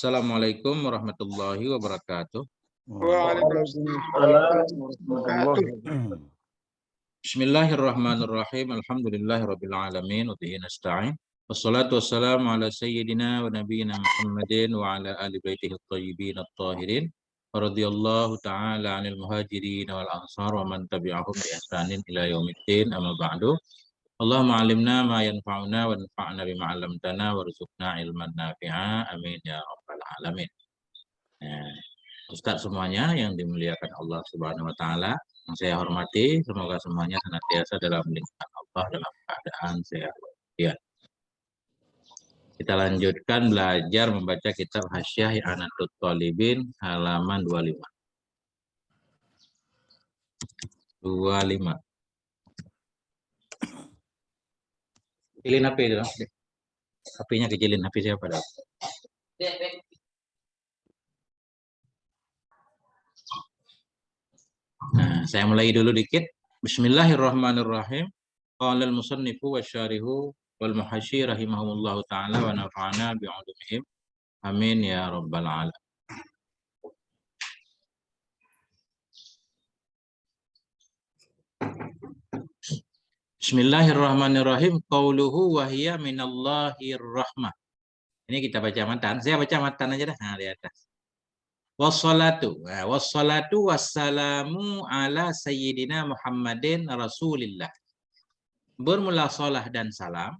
Assalamualaikum warahmatullahi wabarakatuh. Waalaikumsalam warahmatullahi wabarakatuh. Bismillahirrahmanirrahim. Alhamdulillahirabbil alamin wa bihi nasta'in. Wassalatu wassalamu ala sayyidina wa nabiyyina Muhammadin wa ala ali baitihi at-thayyibin at-tahirin. Radhiyallahu ta'ala 'anil muhajirin wal ansar wa man tabi'ahum bi ihsanin ila yaumiddin. Amma ba'du. Allahumma 'allimna ma yanfa'una wa anfa'na bima 'allamtana warzuqna ilman nafi'a. Amin ya rabbal alamin. Nah, Ustadz semuanya yang dimuliakan Allah Subhanahu wa taala, yang saya hormati, semoga semuanya senantiasa dalam lindungan Allah dalam keadaan sehat walafiat. Kita lanjutkan belajar membaca kitab Hasyiah I'anatul Thalibin halaman 25. 25. Kecilin HP itu. HP-nya kecilin, HP siapa dah? Nah, saya mulai dulu dikit. Bismillahirrahmanirrahim. Qala al-musannifu wasyarihu wal muhasyi rahimahumullahu taala wa nafa'ana bi'ulumihim. Amin ya rabbal alamin. Bismillahirrahmanirrahim. Qauluhu wa hiya minallahir rahmah. Ini kita baca matan. Saya baca matan aja dah. Nah, di atas. Wassalatu. Wassalatu wassalamu ala sayyidina Muhammadin Rasulillah. Bermula salah dan salam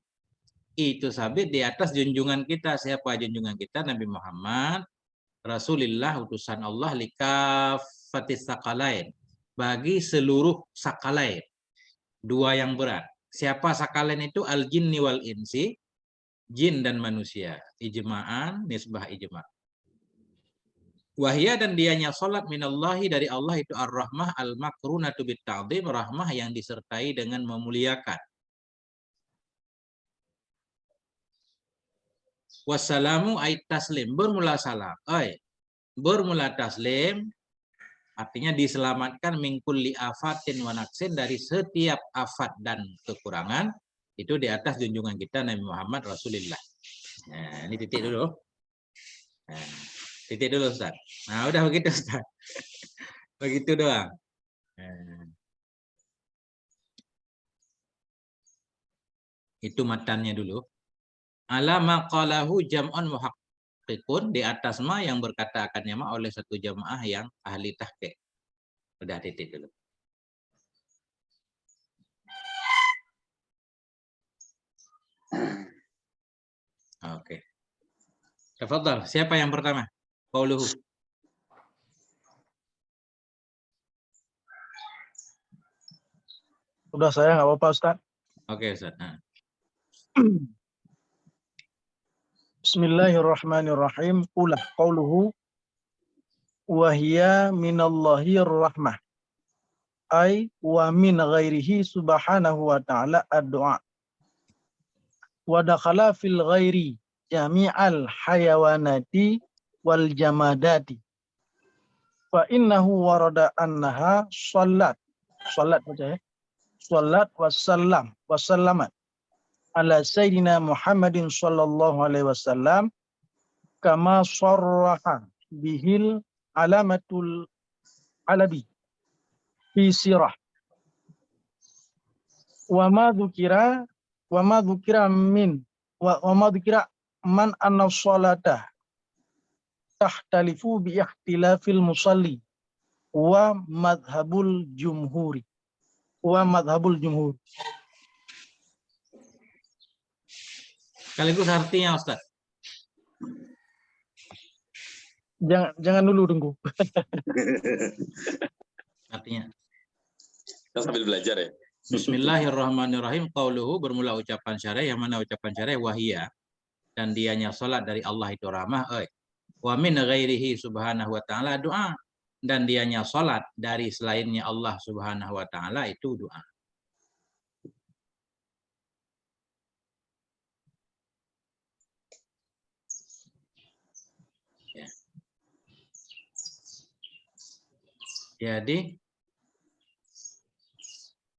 itu sabit di atas junjungan kita. Siapa junjungan kita? Nabi Muhammad Rasulillah, utusan Allah, likafatis sakalain, bagi seluruh sakalain, dua yang berat. Siapa sakalain itu? Al jinni wal insi, jin dan manusia. Ijma'an, nisbah ijma'. Wahya, dan dianya salat minallahi, dari Allah, itu ar-rahmah al-makrunatu bit ta'zim, rahmah yang disertai dengan memuliakan. Wassalamu ait taslim, bermula salam. Bermula taslim artinya diselamatkan min kulli afatin wa naqsin, dari setiap afat dan kekurangan, itu di atas junjungan kita Nabi Muhammad Rasulullah. Nah, ini titik dulu. Nah, titik dulu Ustaz. Nah, udah begitu Ustaz. Begitu doang. Nah, itu matannya dulu. Ala maqalahu jam'un muhaqqiqun, di atas ma yang berkata akannya ma oleh satu jamaah yang ahli tahqiq. Udah titik dulu. Oke. Tafadhal, siapa yang pertama? Qauluhu. Udah saya nggak apa-apa Ustaz. Oke Ustaz. Nah. Bismillahirrahmanirrahim. Qauluhu wa hiya minallahir rahmah. Ay wa min ghairihi subhanahu wa ta'ala ad-du'a. Wa dakhala fil ghairi jami'al hayawanati wal jamadati. Fa innahu warada annaha salat baca ya. Salat wassallamat ala sayyidina Muhammadin sallallahu alaihi wasallam kama sarraha bihil alamatul alabi fi sirah wa ma dzukira man anna salata tahtalifu bi ikhtilafil musalli wa madhhabul jumhur. Sekaligus artinya Ustaz. Jangan dulu, tunggu. Artinya. Kita sambil belajar ya. Bismillahirrahmanirrahim. Qauluhu, bermula ucapan syar'i, yang mana ucapan syar'i wahia, dan dianya salat dari Allah itu rahmah. Wa min ghairihi subhanahu wa ta'ala doa, dan dianya salat dari selainnya Allah subhanahu wa ta'ala itu doa. Ya. Jadi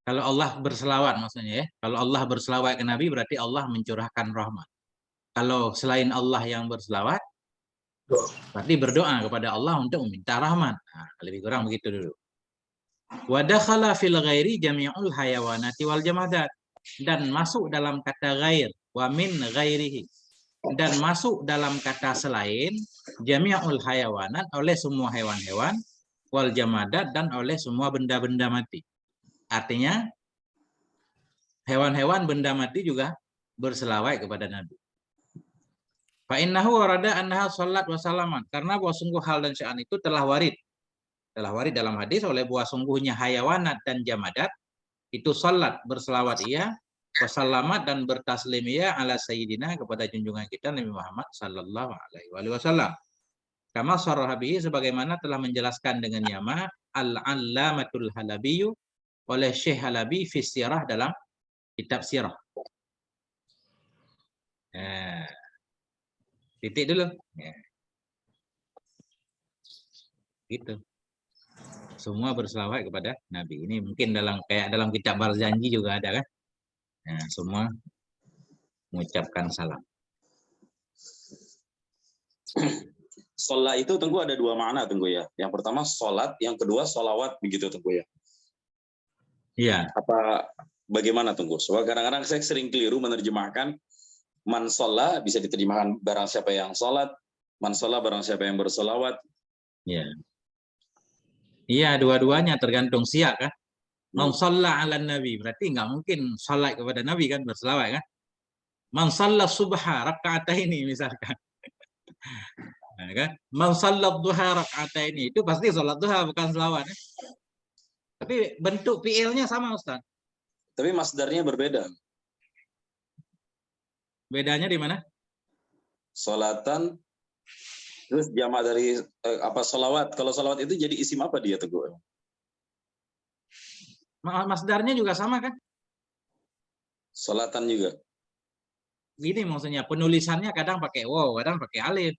kalau Allah berselawat maksudnya ya, kalau Allah berselawat ke Nabi berarti Allah mencurahkan rahmat. Kalau selain Allah yang berselawat Berarti berdoa kepada Allah untuk meminta rahmat. Nah, lebih kurang begitu dulu. Wa dakhala fil ghairi jami'ul hayawanati wal jamadat. Dan masuk dalam kata ghair, wa min ghairihi. Dan masuk dalam kata selain jami'ul hayawanat, oleh semua hewan-hewan, wal jamadat, dan oleh semua benda-benda mati. Artinya hewan-hewan benda mati juga berselawat kepada Nabi. Fa innahu warada annaha salat wa salaman. Karena bahwa sungguh hal dan sya'an itu telah warid dalam hadis oleh bahwa sungguhnya hayawanat dan jamadat itu salat, berselawat ia, wasalamat, dan bertaslim ia ala sayyidina, kepada junjungan kita Nabi Muhammad sallallahu alaihi wasallam. Kama sarraha bihi, sebagaimana telah menjelaskan dengannya al-allamatul Halabi oleh Syekh Halabi fi sirah, dalam kitab sirah. Titik dulu. Gitu. Semua berselawat kepada Nabi. Ini mungkin kayak dalam kitab Barzanji juga ada kan? Nah, semua mengucapkan salam. Sholat itu Tengku ada dua makna Tengku ya. Yang pertama sholat, yang kedua sholawat, begitu Tengku ya. Iya. Bagaimana Tengku? Soalnya kadang-kadang saya sering keliru menerjemahkan man sholat bisa diterjemahkan barang siapa yang sholat, man sholat barang siapa yang bersolawat. Iya. Iya, dua-duanya tergantung siap kan. Man shalla 'alan nabi, berarti nggak mungkin salat kepada Nabi kan, berselawat kan. Man shalla subha raka'ataini misalkan. Nah, kan? Man shalla duha raka'ataini, itu pasti salat duha, bukan selawat. Kan? Tapi bentuk fi'ilnya sama Ustaz. Tapi masdarnya berbeda. Bedanya di mana? Sholatan, terus jamak dari sholawat. Kalau sholawat itu jadi isim apa dia Tengku? Masdarnya juga sama kan? Sholatan juga. Gini maksudnya, penulisannya kadang pakai waw, kadang pakai alif.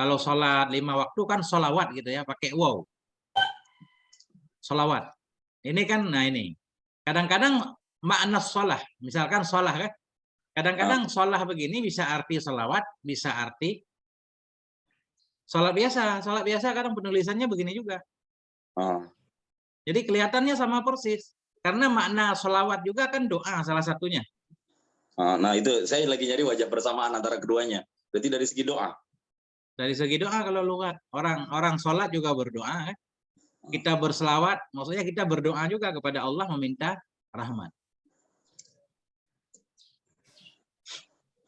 Kalau sholat 5 waktu kan sholawat gitu ya, pakai waw. Sholawat. Ini kan, nah ini. Kadang-kadang makna sholah, misalkan sholah kan. Kadang-kadang sholah begini bisa arti sholawat, bisa arti sholat biasa. Sholat biasa kadang penulisannya begini juga. Jadi kelihatannya sama persis. Karena makna sholawat juga kan doa salah satunya. Nah itu saya lagi nyari wajah persamaan antara keduanya. Berarti dari segi doa. Dari segi doa kalau lugat, orang sholat juga berdoa kan. Kita berselawat, maksudnya kita berdoa juga kepada Allah meminta rahmat.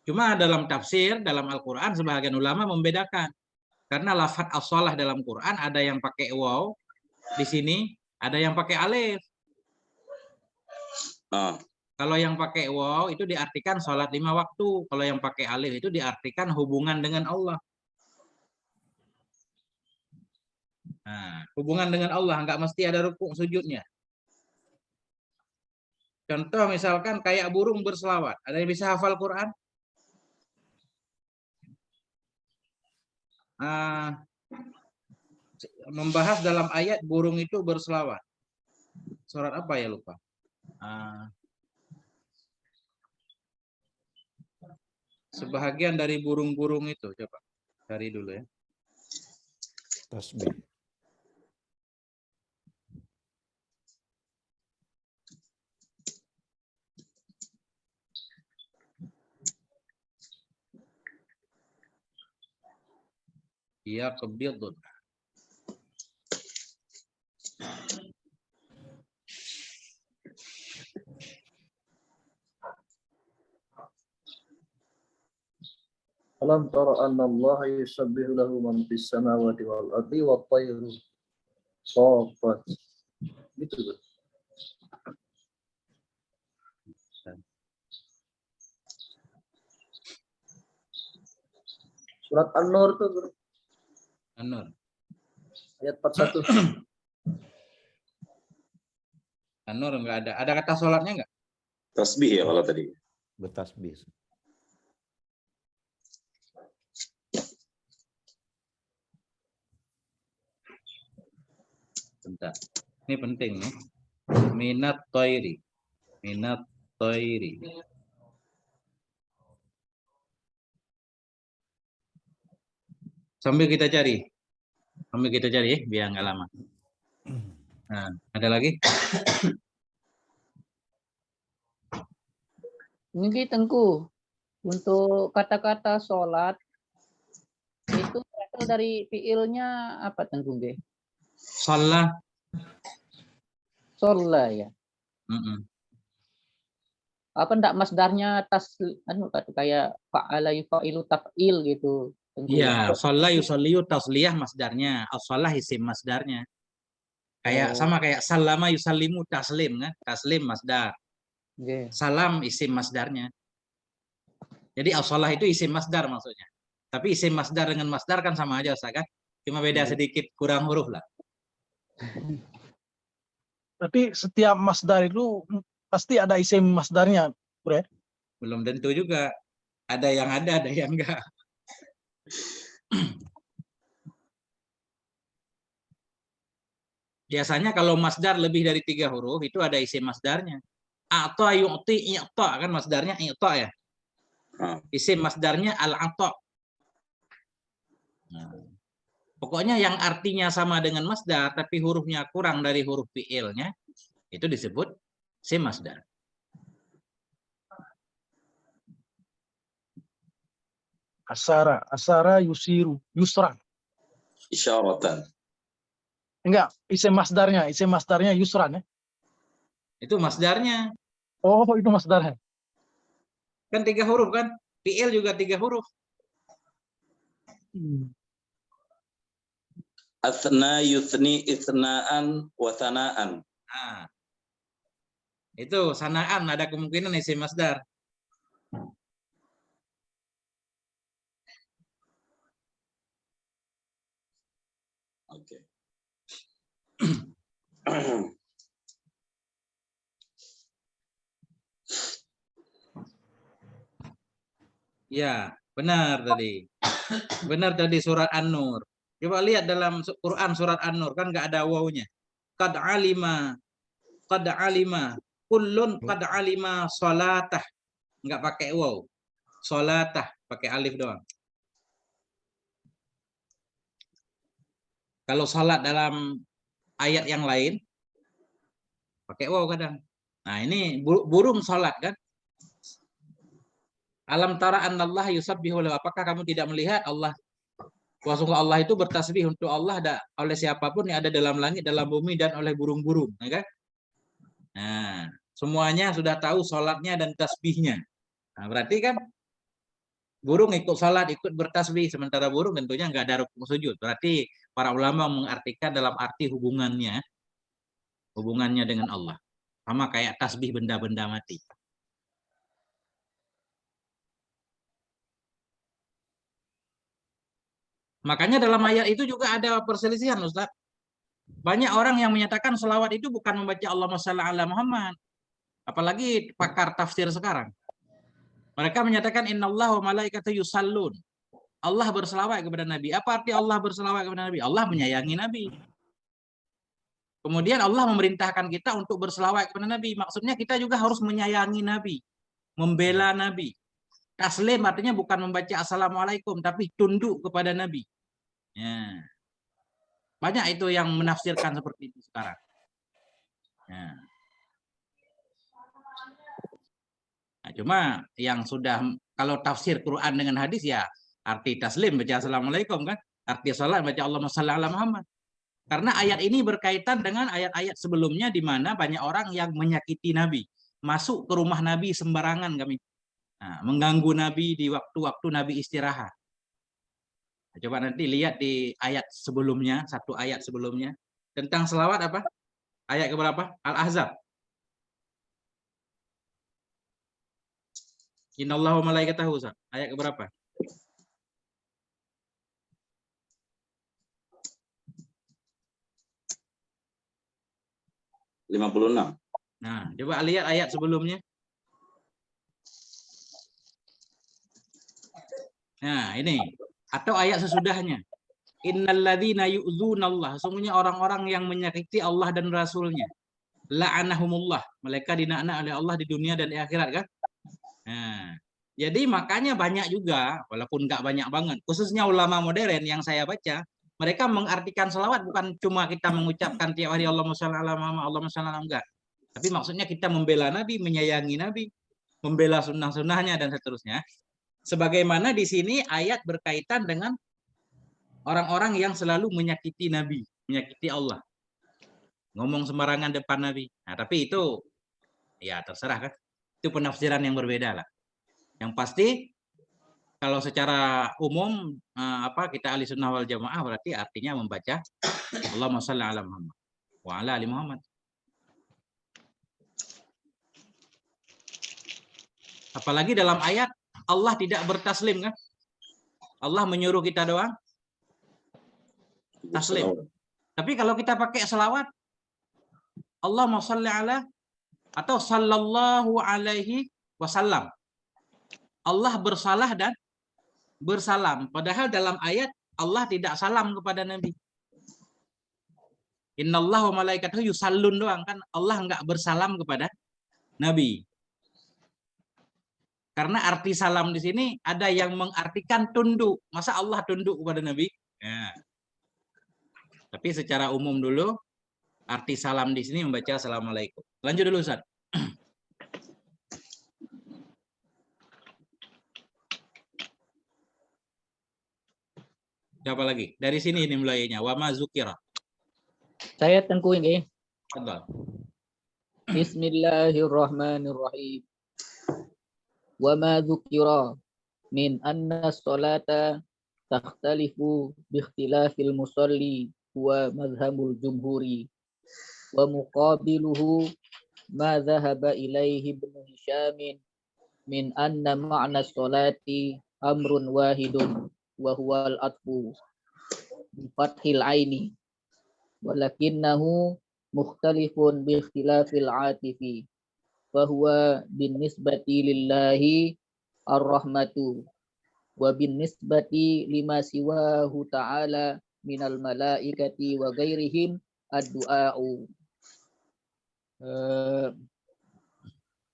Cuma dalam tafsir, dalam Al-Quran, sebagian ulama membedakan. Karena lafaz as-shalah dalam Quran ada yang pakai waw, di sini ada yang pakai alif. Kalau yang pakai waw itu diartikan sholat 5 waktu. Kalau yang pakai alif itu diartikan hubungan dengan Allah. Nah, hubungan dengan Allah, nggak mesti ada rukuk sujudnya. Contoh misalkan kayak burung berselawat. Ada yang bisa hafal Quran? Membahas dalam ayat burung itu berselawat. Surat apa ya lupa? Sebahagian dari burung-burung itu, coba cari dulu ya. Tasbih. Iya, kebidun. Alam tara anna Allah yusabbihu lahu man fis samawati wal ardi wat tayru saffat. Gitu kan. Surat An-Nur tuh, Bro. An-Nur. Ayat 41. An-Nur enggak ada. Ada kata sholatnya enggak? Tasbih ya kalau tadi. Bertasbih. Bentar. Ini penting nih. Minat toiri. Minat toiri. Sambil kita cari. Sambil kita cari ya, biar nggak lama. Nah, ada lagi? Ini Tengku, untuk kata-kata sholat itu berasal dari fiilnya apa Tengku? Sholat. Sholat ya. Mm-mm. Apa ndak masdarnya kayak fa'ala yufa'ilu taf'il gitu. Tengku, ya. Iya, sholat yusolliyu tasliyah masdarnya. As-sholah isim masdarnya. Kayak sama kayak salama yusallimu taslim kan? Taslim masdar. Oke. Salam isim masdarnya. Jadi as-sholah itu isim masdar maksudnya. Tapi isim masdar dengan masdar kan sama aja Ustaz kan? Cuma beda sedikit kurang huruf lah. Tapi setiap masdar itu pasti ada isim masdarnya, Bro. Belum tentu juga. Ada yang ada yang enggak. Biasanya kalau masdar lebih dari 3 huruf itu ada isim masdarnya. A'ta yu'ti i'ta kan masdarnya i'ta ya. Isim masdarnya al-ata. Nah, pokoknya yang artinya sama dengan masdar tapi hurufnya kurang dari huruf fi'ilnya itu disebut isim masdar. Asara yusiru, yusra. Isyaratan. Enggak, isim masdarnya yusran ya. Itu masdarnya. Oh, itu masdarnya. Kan 3 huruf kan? Fi'il juga 3 huruf. Athna yuthni ithnaan wa thanaan. Nah, itu sanaan ada kemungkinan isim masdar. Oke. Ya, benar tadi. Benar tadi surat An-Nur. Coba lihat dalam Quran surat An-Nur kan nggak ada wawunya. Qad alima, kullun qad alima salatah. Nggak pakai waw. Salatah pakai alif doang. Kalau salat dalam ayat yang lain pakai waw kadang. Nah, ini burung salat kan? Alam tara annallah yusabbihu lahu. Apakah kamu tidak melihat Allah? Sungguh Allah itu bertasbih untuk Allah oleh siapapun yang ada dalam langit, dalam bumi, dan oleh burung-burung. Ya kan? Nah, semuanya sudah tahu sholatnya dan tasbihnya. Nah, berarti kan burung ikut sholat, ikut bertasbih. Sementara burung tentunya nggak ada rukun sujud. Berarti para ulama mengartikan dalam arti hubungannya dengan Allah. Sama kayak tasbih benda-benda mati. Makanya dalam ayat itu juga ada perselisihan, Ustaz. Banyak orang yang menyatakan selawat itu bukan membaca Allahumma shalli ala Muhammad. Apalagi pakar tafsir sekarang. Mereka menyatakan innallaha wa malaikatahu yusallun. Allah berselawat kepada Nabi. Apa arti Allah berselawat kepada Nabi? Allah menyayangi Nabi. Kemudian Allah memerintahkan kita untuk berselawat kepada Nabi. Maksudnya kita juga harus menyayangi Nabi. Membela Nabi. Taslim artinya bukan membaca assalamualaikum, tapi tunduk kepada Nabi. Ya. Banyak itu yang menafsirkan seperti itu sekarang. Ya. Nah, cuma yang sudah, kalau tafsir Quran dengan hadis ya arti taslim baca assalamualaikum kan, arti salat baca Allahumma shalli ala Muhammad. Karena ayat ini berkaitan dengan ayat-ayat sebelumnya di mana banyak orang yang menyakiti Nabi, masuk ke rumah Nabi sembarangan kami. Nah, mengganggu Nabi di waktu-waktu Nabi istirahat. Nah, coba nanti lihat di ayat sebelumnya, satu ayat sebelumnya tentang selawat apa? Ayat keberapa? Al-Ahzab. Innallaha wa malaikatahu. Ayat keberapa? (56). Nah, coba lihat ayat sebelumnya. Nah, ini atau ayat sesudahnya. Innalladzina yu'dzunallah. Sesungguhnya orang-orang yang menyakiti Allah dan Rasulnya. La'anahumullah. Mereka dilaknat oleh Allah di dunia dan di akhirat kan? Nah, Jadi makanya banyak juga, walaupun nggak banyak banget, khususnya ulama modern yang saya baca, mereka mengartikan selawat bukan cuma kita mengucapkan tiap hari Allahumma shalli ala Muhammad, Allahumma shalli ala enggak. Tapi maksudnya kita membela Nabi, menyayangi Nabi, membela sunnah-sunnahnya dan seterusnya. Sebagaimana di sini ayat berkaitan dengan orang-orang yang selalu menyakiti Nabi, menyakiti Allah. Ngomong sembarangan depan Nabi. Nah, tapi itu ya terserah kan. Itu penafsiran yang berbeda lah. Yang pasti kalau secara umum kita ahli sunnah wal jamaah berarti artinya membaca Allahumma shalli ala Muhammad wa ala ali Muhammad. Apalagi dalam ayat Allah tidak bertaslim kan? Allah menyuruh kita doang taslim. Tapi kalau kita pakai selawat Allahumma shalli ala atau sallallahu alaihi wasallam. Allah bersalah dan bersalam. Padahal dalam ayat Allah tidak salam kepada Nabi. Innallaha wa malaikatahu yusallun doang kan. Allah enggak bersalam kepada Nabi. Karena arti salam di sini ada yang mengartikan tunduk. Masa Allah tunduk kepada Nabi? Ya. Tapi secara umum dulu arti salam di sini membaca assalamualaikum. Lanjut dulu Ustaz. Siapa lagi? Dari sini ini mulainya. Wa ma zukira. Saya Tengku ini. Betul. Bismillahirrahmanirrahim. Wa ma dzukira min anna sholata takhtalifu bi ikhtilafil musalli huwa madhhabul jumhuri wa muqabiluhu ma dhahaba ilaihi ibn Hisham min anna ma'na sholati amrun wahidun wa huwa al-atfu bi fathil aini walakinnahu mukhtalifun bi ikhtilafil atifi wa huwa bin nisbati lillahi ar-rahmatu wa bin nisbati lima siwahu ta'ala minal malaikati wa ghairihim ad-du'a'u.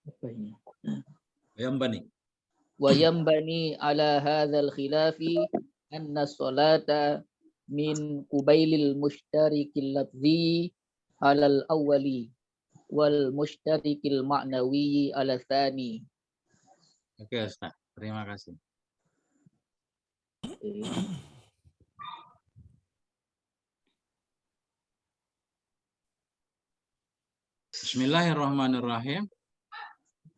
Apa ini? Wa yambani ala hadzal khilafi anna salata min qubailil mushtarikil lafzi alal awwali wal mushtarikil ma'nawi ala tsani. Oke Ustaz, terima kasih. Bismillahirrahmanirrahim.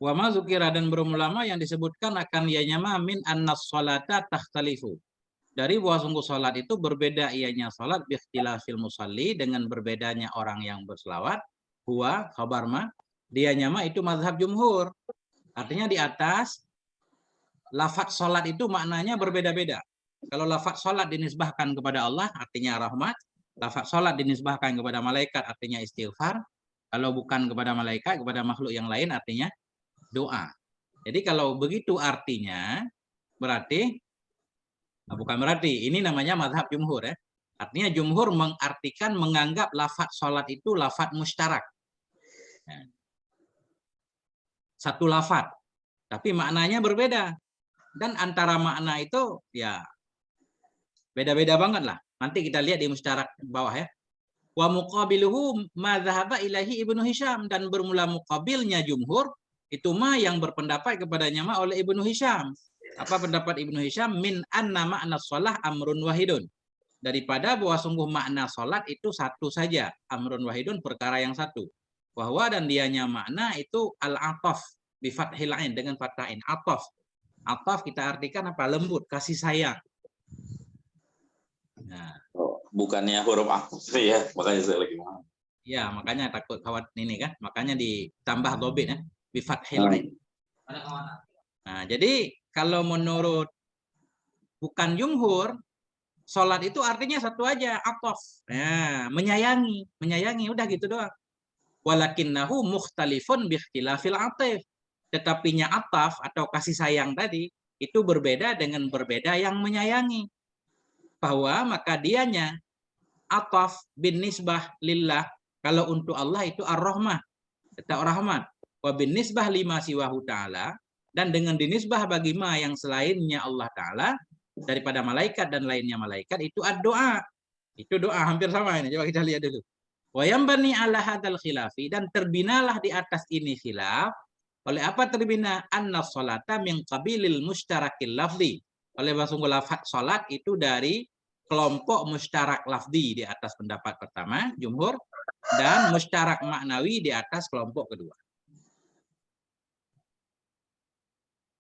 Wa ma dzukira dan berulama yang disebutkan akan ianya min annas sholata takhtalifu. Dari bahwa sungguh salat itu berbeda ianya salat bi ikhtilafil musalli dengan berbedanya orang yang berselawat. Huwa khabar ma dianya ma itu mazhab jumhur. Artinya di atas lafaz salat itu maknanya berbeda-beda. Kalau lafaz salat dinisbahkan kepada Allah artinya rahmat, lafaz salat dinisbahkan kepada malaikat artinya istighfar. Kalau bukan kepada malaikat, kepada makhluk yang lain artinya doa. Jadi kalau begitu artinya berarti bukan berarti ini namanya mazhab jumhur ya. Artinya jumhur mengartikan menganggap lafaz salat itu lafaz mustarak. Satu lafaz, tapi maknanya berbeda. Dan antara makna itu ya beda-beda banget lah. Nanti kita lihat di mustarak bawah ya. Wa muqabiluhu ma dhahaba ilahi Ibnu Hisham dan bermula muqabilnya jumhur itu mah yang berpendapat kepadanya mah oleh Ibnu Hisham. Apa pendapat Ibnu Hisham? Min anna ma'na shalah amrun wahidun. Daripada bahwa sungguh makna salat itu satu saja, amrun wahidun perkara yang satu. Bahwa dan dianya makna itu al-ataf bi fathil ain dengan fathah ain. Ataf. Ataf kita artikan apa? Lembut, kasih sayang. Nah, bukannya huruf ataf ya, makanya saya lagi paham. Ya, makanya takut khawatir ini kan, makanya ditambah dhabit ya, bi fathil ain. Nah, jadi kalau menurut bukan jumhur, salat itu artinya satu aja, ataf. Ya, menyayangi, udah gitu doang. Walakinnahu mukhtalifun bi ikhtilafil atif. Tetapinya ataf atau kasih sayang tadi itu berbeda dengan berbeda yang menyayangi. Bahwa maka dianya ataf bin nisbah lillah, kalau untuk Allah itu ar-rahmah, tetap rahmat. Wa bin nisbah lima siwahu ta'ala, dan dengan dinisbah bagi ma yang selainnya Allah Ta'ala daripada malaikat dan lainnya malaikat itu ad-doa. Itu doa hampir sama ini. Coba kita lihat dulu. Wa yambani ala hadzal khilafi, dan terbinalah di atas ini khilaf. Oleh apa terbina? Anna sholata min qabilil mustarakil lafzi. Oleh sungguh lafaz salat itu dari kelompok mustarak lafzi di atas pendapat pertama jumhur, dan mustarak maknawi di atas kelompok kedua.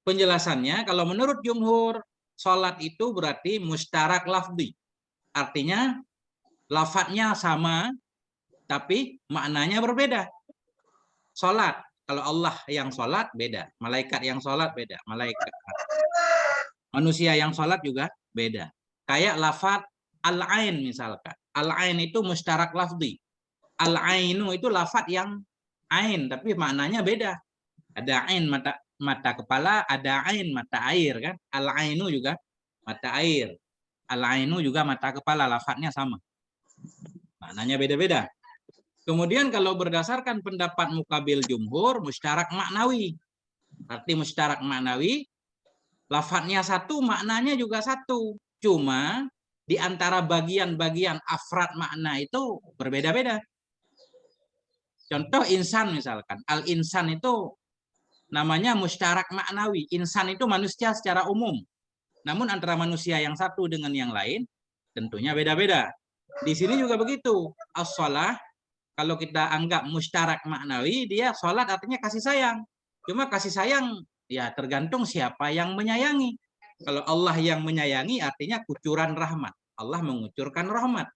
Penjelasannya, kalau menurut jumhur, sholat itu berarti mustarak lafzi. Artinya, lafadznya sama, tapi maknanya berbeda. Sholat, kalau Allah yang sholat, beda. Malaikat yang sholat, beda. Malaikat. Manusia yang sholat juga beda. Kayak lafadz al-ain misalkan. Al-ain itu mustarak lafzi. Al-ainu itu lafadz yang ain, tapi maknanya beda. Ada ain mata kepala, ada ain mata air kan. Al-ainu juga mata air. Al-ainu juga mata kepala, lafadznya sama. Maknanya beda-beda. Kemudian kalau berdasarkan pendapat mukabil jumhur, mustarak maknawi. Arti mustarak maknawi, lafadznya satu, maknanya juga satu. Cuma di antara bagian-bagian afrad makna itu berbeda-beda. Contoh insan misalkan. Al-insan itu namanya mustarak maknawi. Insan itu manusia secara umum. Namun antara manusia yang satu dengan yang lain tentunya beda-beda. Di sini juga begitu. As-shalah, kalau kita anggap mustarak maknawi, dia sholat artinya kasih sayang. Cuma kasih sayang ya tergantung siapa yang menyayangi. Kalau Allah yang menyayangi artinya kucuran rahmat. Allah mengucurkan rahmat.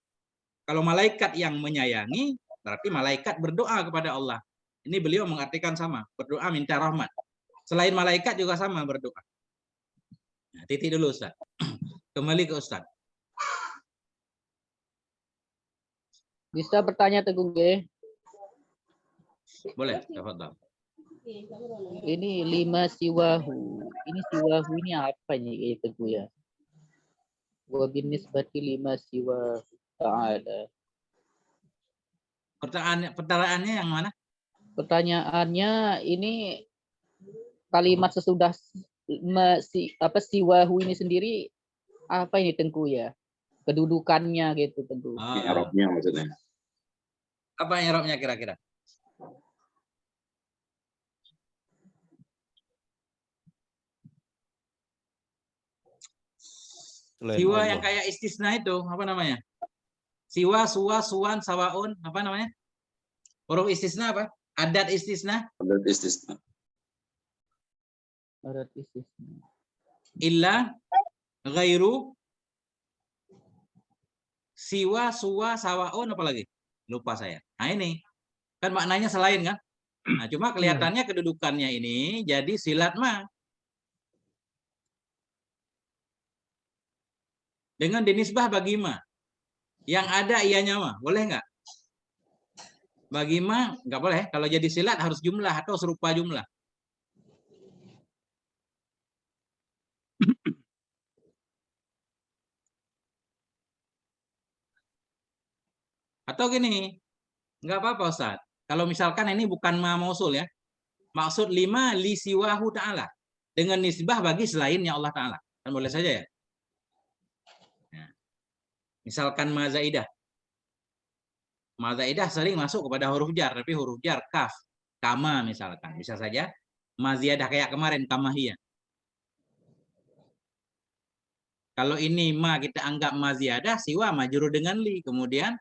Kalau malaikat yang menyayangi berarti malaikat berdoa kepada Allah. Ini beliau mengartikan sama, berdoa minta rahmat. Selain malaikat juga sama berdoa. Nah, titik dulu Ustaz. Kembali ke Ustaz. Bisa bertanya Teguh G? Boleh, tafadhal. Ini 5 siwahu. Ini siwahu ini apa ini Teguh ya? Wa binisbati 5 siwahu ta'ala. Pertanyaannya yang mana? Pertanyaannya ini kalimat sesudah siwahu ini sendiri apa ini Tengku ya? Kedudukannya gitu Tengku. Arabnya maksudnya. Apa Arabnya kira-kira? Siwa yang kayak istisna itu apa namanya? Siwa, suwa, suwan, sawaun, apa namanya? Huruf istisna apa? Adat istisna? Adat istisna. Adat istisna. Illa, ghairu, siwa, suwa, sawaun, apa lagi? Lupa saya. Nah ini, kan maknanya selain kan? Nah cuma kelihatannya kedudukannya ini jadi silat ma. Dengan dinisbah bagi ma. Yang ada ianya ma. Boleh nggak? Bagi ma, nggak boleh. Kalau jadi silat harus jumlah atau serupa jumlah. Atau gini, nggak apa-apa Ustaz. Kalau misalkan ini bukan ma mausul ya. Maksud 5 li siwahu ta'ala. Dengan nisbah bagi selainnya Allah Ta'ala. Kan boleh saja ya. Nah, misalkan ma zaidah. Ma zaidah sering masuk kepada huruf jar. Tapi huruf jar kaf. Kama misalkan. Bisa saja. Ma ziyadah kayak kemarin. Kamahiyah. Kalau ini ma kita anggap ma ziyadah. Siwa majrur dengan li. Kemudian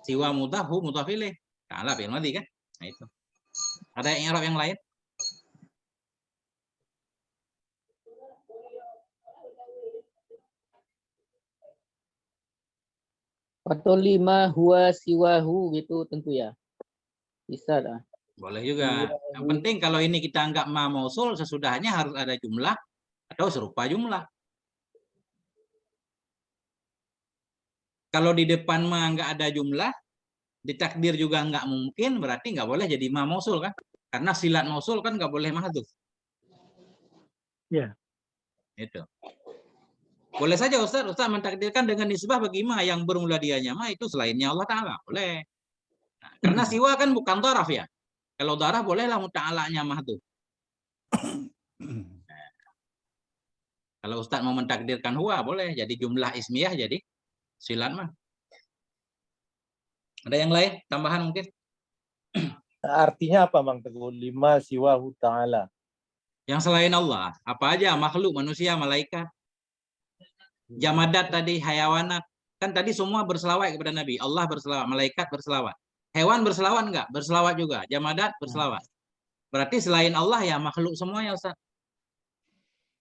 siwa mudhafu mudhafileh. Ta'ala fi'il madhi kan. Nah itu. Ada i'rab yang lain? Atau 5 huwa siwahu gitu tentu ya. Bisa dah. Boleh juga. Yang penting kalau ini kita anggap ma mausul, sesudahnya harus ada jumlah atau serupa jumlah. Kalau di depan ma nggak ada jumlah, ditakdir juga nggak mungkin, berarti nggak boleh jadi ma mausul kan? Karena silat mausul kan nggak boleh mahdhuf. Ya. Itu. Boleh saja Ustaz mentakdirkan dengan nisbah bagi ma yang bermula dianya ma itu selainnya Allah Ta'ala. Boleh. Nah, karena siwa kan bukan dharaf ya. Kalau dharaf bolehlah muta'alanya mahdhuf. Kalau Ustadz mau mentakdirkan huwa boleh jadi jumlah ismiyah, jadi silat mah. Ada yang lain tambahan mungkin? Artinya apa Bang Teguh? Lima siwahu ta'ala. Yang selain Allah, apa aja makhluk, manusia, malaikat, jamadat tadi, hayawanat. Kan tadi semua berselawat kepada Nabi. Allah berselawat, malaikat berselawat. Hewan berselawat enggak? Berselawat juga. Jamadat berselawat. Berarti selain Allah ya makhluk semuanya, Ustaz.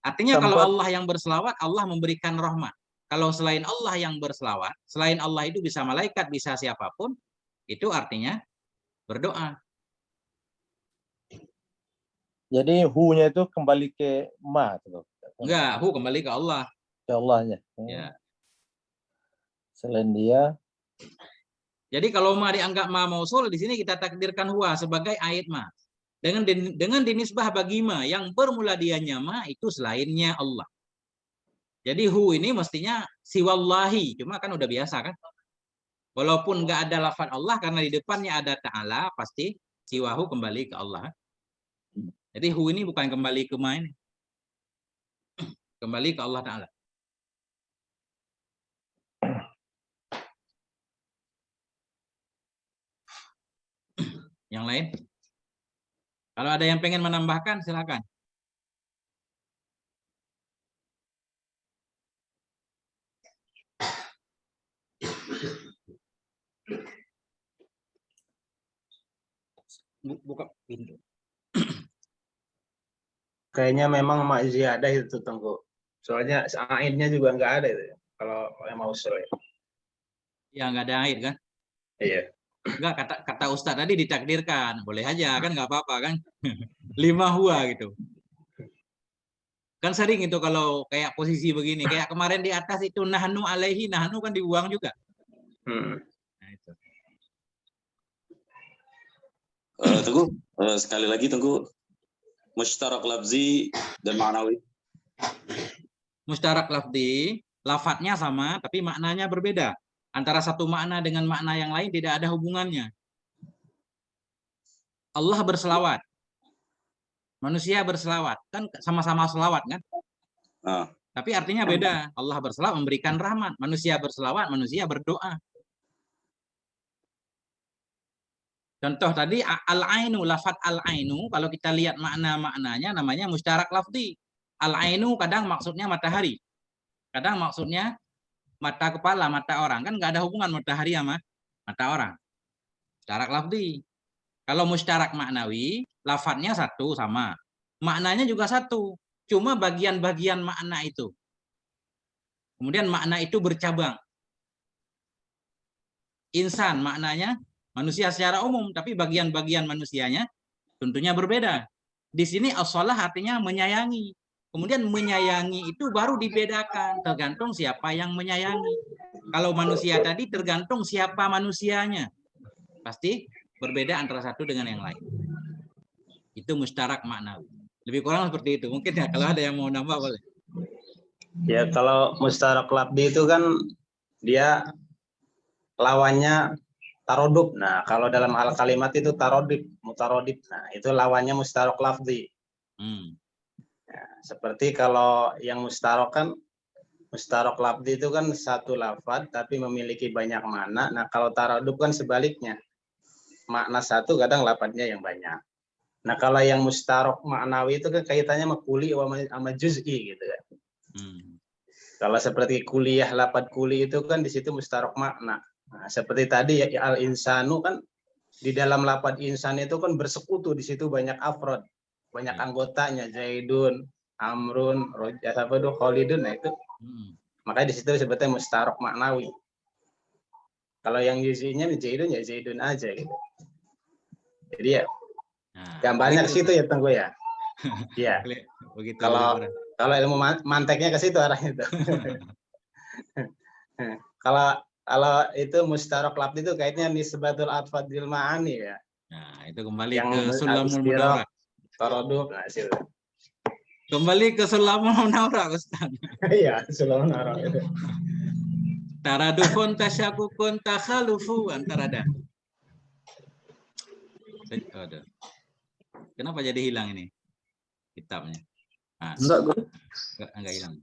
Artinya kalau Allah yang berselawat, Allah memberikan rahmat. Kalau selain Allah yang berselawat, selain Allah itu bisa malaikat, bisa siapapun, itu artinya berdoa. Jadi hu-nya itu kembali ke ma. Enggak, kembali ke Allah. Ke Allahnya. Ya. Selain dia. Jadi kalau ma dianggap ma mausul, di sini kita takdirkan huwa sebagai ait ma. Dengan dinisbah bagi ma yang bermula dianya ma itu selainnya Allah. Jadi hu ini mestinya siwallahi, cuma kan udah biasa kan. Walaupun nggak ada lafaz Allah karena di depannya ada ta'ala, pasti siwahu kembali ke Allah. Jadi hu ini bukan kembali ke ma ini. Kembali ke Allah Ta'ala. Yang lain? Kalau ada yang pengen menambahkan, silakan. Buka pintu. Kayaknya memang mak ziyadah itu Tengku. Soalnya aidnya juga nggak ada itu. Kalau yang mau usul. Ya nggak ada air kan? Iya. Enggak, kata Ustadz tadi ditakdirkan. Boleh aja kan, nggak apa-apa kan. 5 huwa gitu. Kan sering itu kalau kayak posisi begini. Kayak kemarin di atas itu nahnu alaihi, nahnu kan dibuang juga. Nah, itu. Tunggu, sekali lagi tunggu. Mustarak lafzi dan ma'nawi. Mustarak lafzi, lafadznya sama tapi maknanya berbeda. Antara satu makna dengan makna yang lain tidak ada hubungannya. Allah berselawat. Manusia berselawat. Kan sama-sama selawat kan? Tapi artinya beda. Allah berselawat memberikan rahmat. Manusia berselawat, manusia berdoa. Contoh tadi al-ainu, lafadz al-ainu, kalau kita lihat makna-maknanya namanya mustarak lafzi. Al-ainu kadang maksudnya matahari. Kadang maksudnya mata kepala, mata orang. Kan nggak ada hubungan matahari sama mata orang. Mustarak lafzi. Kalau mustarak maknawi, lafadznya satu sama. Maknanya juga satu. Cuma bagian-bagian makna itu. Kemudian makna itu bercabang. Insan maknanya manusia secara umum, tapi bagian-bagian manusianya tentunya berbeda. Di sini as-shalah artinya menyayangi. Kemudian menyayangi itu baru dibedakan, tergantung siapa yang menyayangi. Kalau manusia tadi tergantung siapa manusianya. Pasti berbeda antara satu dengan yang lain. Itu mustarak maknawi. Lebih kurang seperti itu. Mungkin ya kalau ada yang mau nambah boleh. Ya kalau mustarak lafzi itu kan dia lawannya tarodub. Nah, kalau dalam al kalimat itu tarodib, mutarodib. Nah, itu lawannya mustarak lafzi. Ya, seperti kalau yang mustarak kan, mustarak lafzi itu kan satu lafaz tapi memiliki banyak makna. Nah, kalau tarodub kan sebaliknya. Makna satu kadang lafaznya yang banyak. Nah, kalau yang mustarak maknawi itu kan kaitannya sama kuli sama juz'i gitu kan. Kalau seperti kuliah, lafaz kuli itu kan di situ mustarak makna. Nah, seperti tadi ya al-insanu kan di dalam lafaz insan itu kan bersekutu, di situ banyak afrod, banyak anggotanya, Zaidun, Amrun, Khalidun, nah itu. Makanya di situ sebetulnya mustarak maknawi. Kalau yang juz'inya Zaidun ya Zaidun aja gitu. Jadi ya gambarnya ke situ ya Tengku ya. Iya. Kalau ilmu manteknya ke situ arahnya itu. Kalau itu mustarak lafzi itu kayaknya nisbatul atfadil ma'ani ya. Nah, itu kembali yang ke Sulamul Munawwarah. Tarodub, nah, kembali ke Sulamul Munawwarah, Ustaz. Iya, Sulamul Munawwarah itu. Taradufun tasyakukun takhalufu antara ada. Kenapa jadi hilang ini kitabnya? Nah, enggak hilang.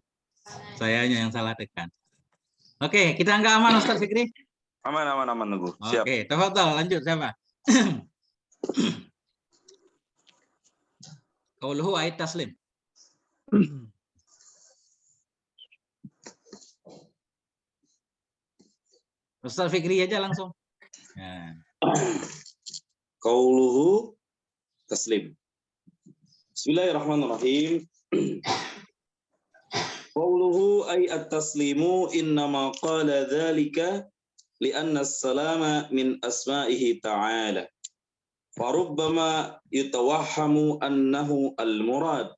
Sayanya yang salah tekan. Oke, kita anggap aman Ustaz Fikri. Aman, Tengku. Siap. Oke, tafadhol, lanjut siapa? Qauluhu ayat taslim. Ustaz Fikri aja langsung. Nah. Qauluhu taslim. Bismillahirrahmanirrahim. Qauluhu ay at-taslimu innama qala dzalika li'anna as-salama min asma'ihi ta'ala. Farubbama yutawahhamu annahu al-murad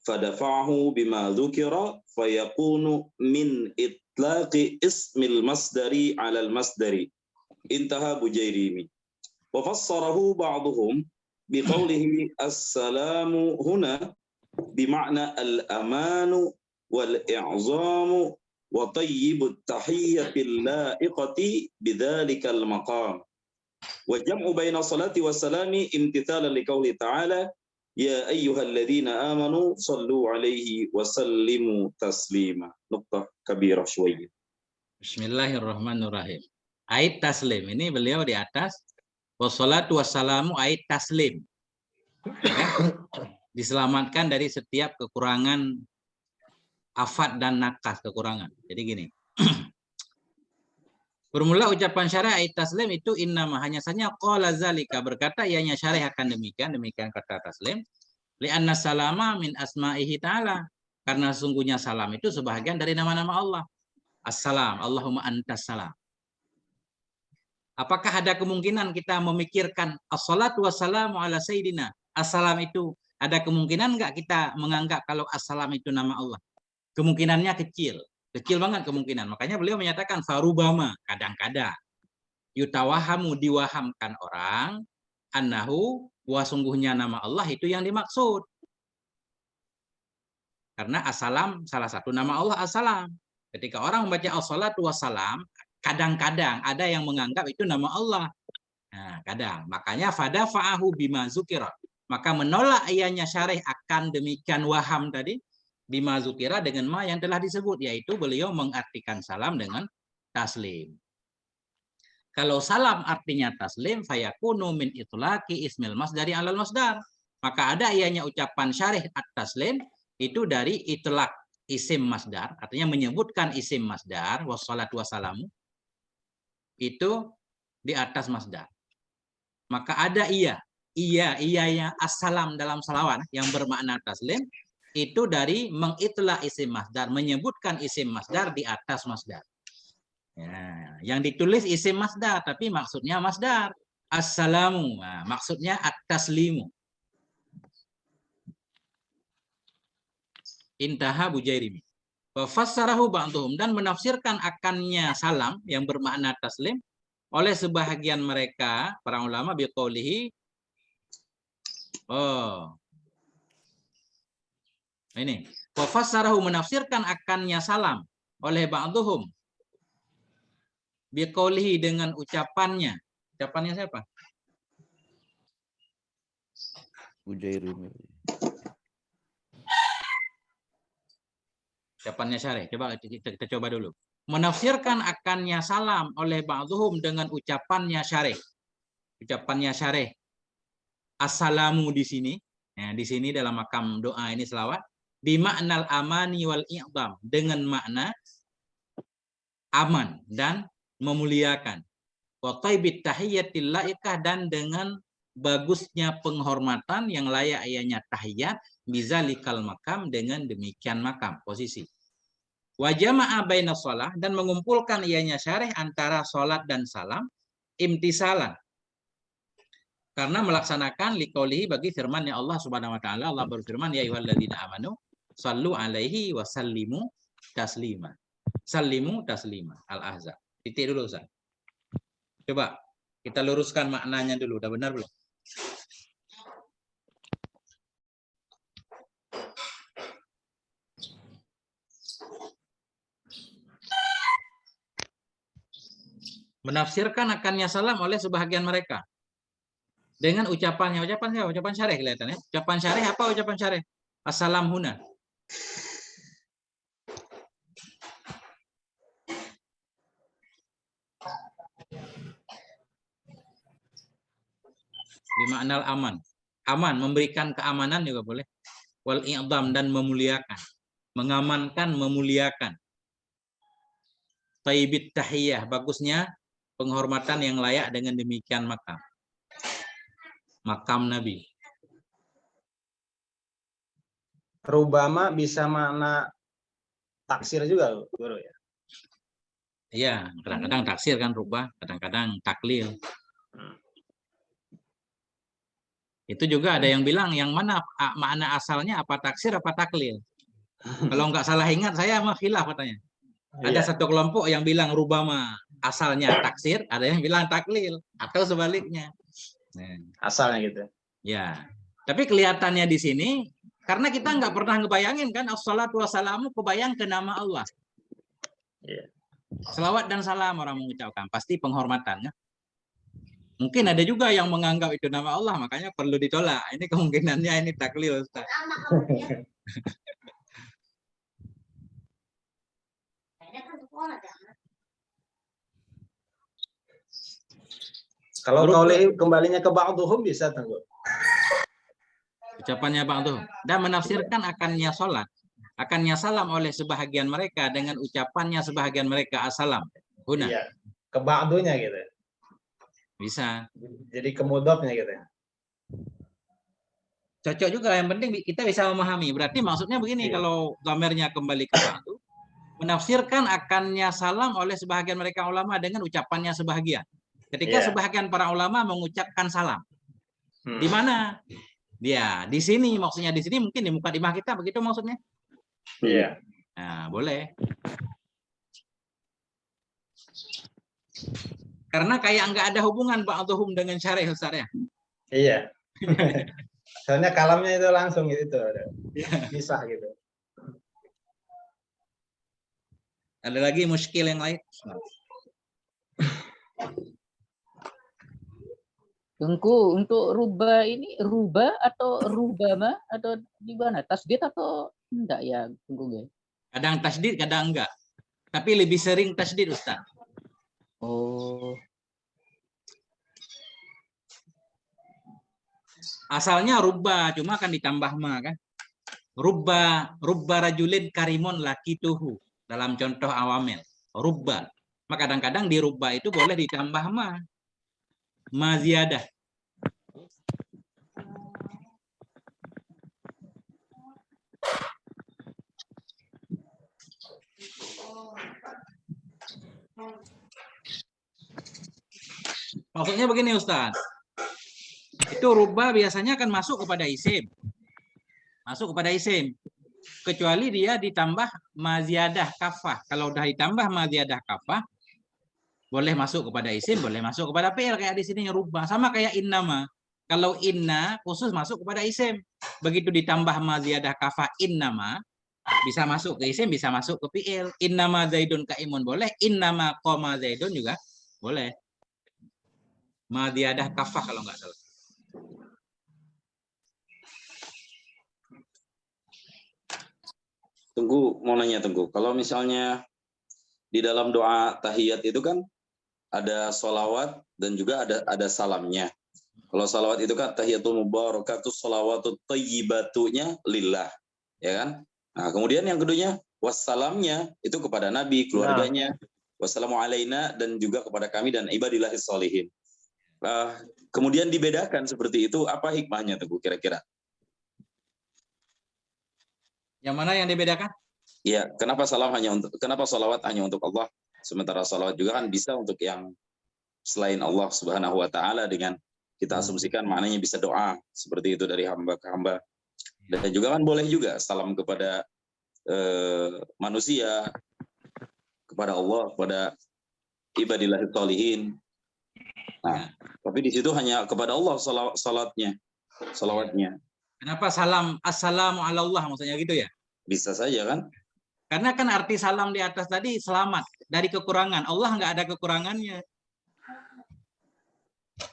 fadafa'ahu bima dzukira fayakunu min itlaqi ismil masdari 'ala al-masdari. Intaha Bujairimi. Wa fassarahu ba'dhum biqaulihi as-salamu huna bima'na al-amanu wal-i'zamu wa tayyibut tahiyyatil la'iqati bidzalikal maqam. Wa jam'u baina salati wassalami imtithalan liqauli ta'ala ya ayyuhalladzina amanu sallu 'alaihi wa sallimu taslima. Nuqtah kabirah syuwayya. Bismillahirrahmanirrahim. Ayat taslim ini beliau di atas wassalatu wassalamu ayat taslim. Ya, diselamatkan dari setiap kekurangan afat dan nakas kekurangan. Jadi gini. Bermula ucapan syarih ayat taslim itu innama hanya saja qala zalika berkata ianya syarih akan demikian kata taslim li'anna salama min asma'ihi ta'ala karena sungguhnya salam itu sebahagian dari nama-nama Allah. Assalam, Allahumma antas salam. Apakah ada kemungkinan kita memikirkan as-salatu wassalamu ala sayyidina? Assalam itu ada kemungkinan enggak kita menganggap kalau assalam itu nama Allah? Kemungkinannya kecil. Kecil banget kemungkinan. Makanya beliau menyatakan farubama, kadang-kadang yutawahamu diwahamkan orang annahu wa sungguhnya nama Allah itu yang dimaksud. Karena assalam salah satu nama Allah assalam. Ketika orang membaca as-salatu wassalam, kadang-kadang ada yang menganggap itu nama Allah. Nah, kadang. Makanya fadafa'ahu bima zukira. Maka menolak ianya syarih akan demikian waham tadi bima zukira dengan ma yang telah disebut, yaitu beliau mengartikan salam dengan taslim. Kalau salam artinya taslim, fayakunu min itlaqi ismil masdari alal masdar. Maka ada ianya ucapan syarih at-taslim itu dari itlaq isim masdar, artinya menyebutkan isim masdar wassalatu wassalamu itu di atas masdar. Maka ada iya yang assalam dalam salawat yang bermakna taslim itu dari mengitla isim masdar, menyebutkan isim masdar di atas masdar. Ya, yang ditulis isim masdar tapi maksudnya masdar. Assalamu, nah, maksudnya at-taslimu. Intaha Bujairimi. Fassarahu ba'dhum dan menafsirkan akannya salam yang bermakna taslim oleh sebahagian mereka para ulama biqaulihi ini fassarahu menafsirkan akannya salam oleh ba'dhum biqaulihi dengan ucapannya. Ucapannya siapa? Bujairimi. Ucapannya syarih. Coba kita coba dulu. Menafsirkan akannya salam oleh ba'dhum dengan ucapannya syarih. Ucapannya syarih. Assalamu di sini. Nah, di sini dalam makam doa ini selawat. Bima'nal amani wal i'dham. Dengan makna aman dan memuliakan. Wa taibit tahiyyatil la'iqah dan dengan bagusnya penghormatan yang layak ianya tahiyat bizalikal makam dengan demikian makam posisi. Wa jama'a baina shalah dan mengumpulkan ianya syarih antara salat dan salam imtisalan. Karena melaksanakan liqaulihi bagi firman-Nya Allah Subhanahu wa taala. Allah berfirman ya ayyuhalladzina amanu sallu alaihi wa sallimu taslima. Sallimu taslima. Al-Ahzab. Titik dulu Ustaz. Coba kita luruskan maknanya dulu. Udah benar belum? Menafsirkan akannya salam oleh sebahagian mereka dengan ucapannya. Ucapan syarih kelihatannya. Ucapan syarih apa ucapan syarih? Assalam huna. bimakna aman. Aman, memberikan keamanan juga boleh. Wal i'dham, dan memuliakan. Mengamankan, memuliakan. Taibit tahiyah, bagusnya penghormatan yang layak dengan demikian makam. Makam Nabi. Rubama bisa makna taksir juga, Guru ya. Iya, kadang-kadang taksir kan rubah, kadang-kadang taklil. Itu juga ada yang bilang yang mana makna asalnya, apa taksir apa taklil. Kalau nggak salah ingat saya mah khilaf katanya. Ada Iya. satu kelompok yang bilang rubama asalnya taksir, ada yang bilang taklil atau sebaliknya. Nah, Asalnya gitu. ya, tapi kelihatannya di sini karena kita nggak pernah ngebayangin kan as-salatu wassalamu kebayang ke nama Allah. Iya. Selawat dan salam orang mengucapkan pasti penghormatannya. Mungkin ada juga yang menganggap itu nama Allah, makanya perlu ditolak. Ini kemungkinannya ini taklil, Ustaz. Kalau kaulih kembalinya ke ba'duhum bisa tunggu. Ucapannya Bang Tuh. Dan menafsirkan akannya sholat, akannya salam oleh sebahagian mereka dengan ucapannya sebahagian mereka assalam. Guna. Iya. Ke ba'dunya gitu. Bisa. Jadi ke mudhofnya gitu. Cocok juga, yang penting kita bisa memahami. Berarti maksudnya begini, Iya. kalau dhamirnya kembali ke Ba'du, menafsirkan akannya salam oleh sebahagian mereka ulama dengan ucapannya sebahagian. Ketika Iya. sebahagian para ulama mengucapkan salam. Di mana? Dia di sini, maksudnya di sini mungkin di muka dimah kita begitu maksudnya. Iya. Nah, boleh. Karena kayak nggak ada hubungan ba'dhum dengan syarih Ustaz ya. Iya. Soalnya kalamnya itu langsung gitu. Bisa gitu. Ada lagi muskil yang lain? Tengku, untuk rubah ini rubah atau rubama atau di mana? Tasdid atau enggak ya, Tengku gue? Kadang tasdid, kadang enggak. Tapi lebih sering tasdid Ustaz. Oh, Asalnya rubba, cuma akan ditambah ma kan. Rubba rajulin karimun lakituhu. Dalam contoh awamil. Rubba. Maka kadang-kadang di rubba itu boleh ditambah ma. Ma ziyadah. Maksudnya begini Ustaz. Itu rubah biasanya akan masuk kepada isim. Masuk kepada isim. Kecuali dia ditambah maziyadah kafah. Kalau udah ditambah maziyadah kafah, boleh masuk kepada isim, boleh masuk kepada fi'il. Kayak di sini rubah. Sama kayak innama. Kalau inna khusus masuk kepada isim. Begitu ditambah maziyadah kafah innama, bisa masuk ke isim, bisa masuk ke fi'il. Innama zaidun kaimun boleh. Innama qoma zaidun juga boleh. Maziyadah kafah kalau nggak salah. Tunggu, mau nanya Tunggu. Kalau misalnya di dalam doa tahiyat itu kan ada sholawat dan juga ada salamnya. Kalau sholawat itu kan tahiyatul mubarakatuh sholawatut thayyibatunya lillah, ya kan? Nah, kemudian yang keduanya wassalamnya itu kepada Nabi, keluarganya, wassalamu alaina, dan juga kepada kami dan ibadillahis sholihin. Kemudian dibedakan seperti itu, apa hikmahnya Tunggu kira-kira? Yang mana yang dibedakan? Iya, kenapa sholawat hanya untuk Allah, sementara sholawat juga kan bisa untuk yang selain Allah Subhanahu wa taala, dengan kita asumsikan maknanya bisa doa seperti itu dari hamba ke hamba. Dan juga kan boleh juga salam kepada manusia, kepada Allah, kepada ibadillahis sholihin. Nah, tapi di situ hanya kepada Allah salawatnya. Kenapa salam assalamu ala Allah maksudnya gitu ya? Bisa saja kan? Karena kan arti salam di atas tadi selamat dari kekurangan. Allah nggak ada kekurangannya.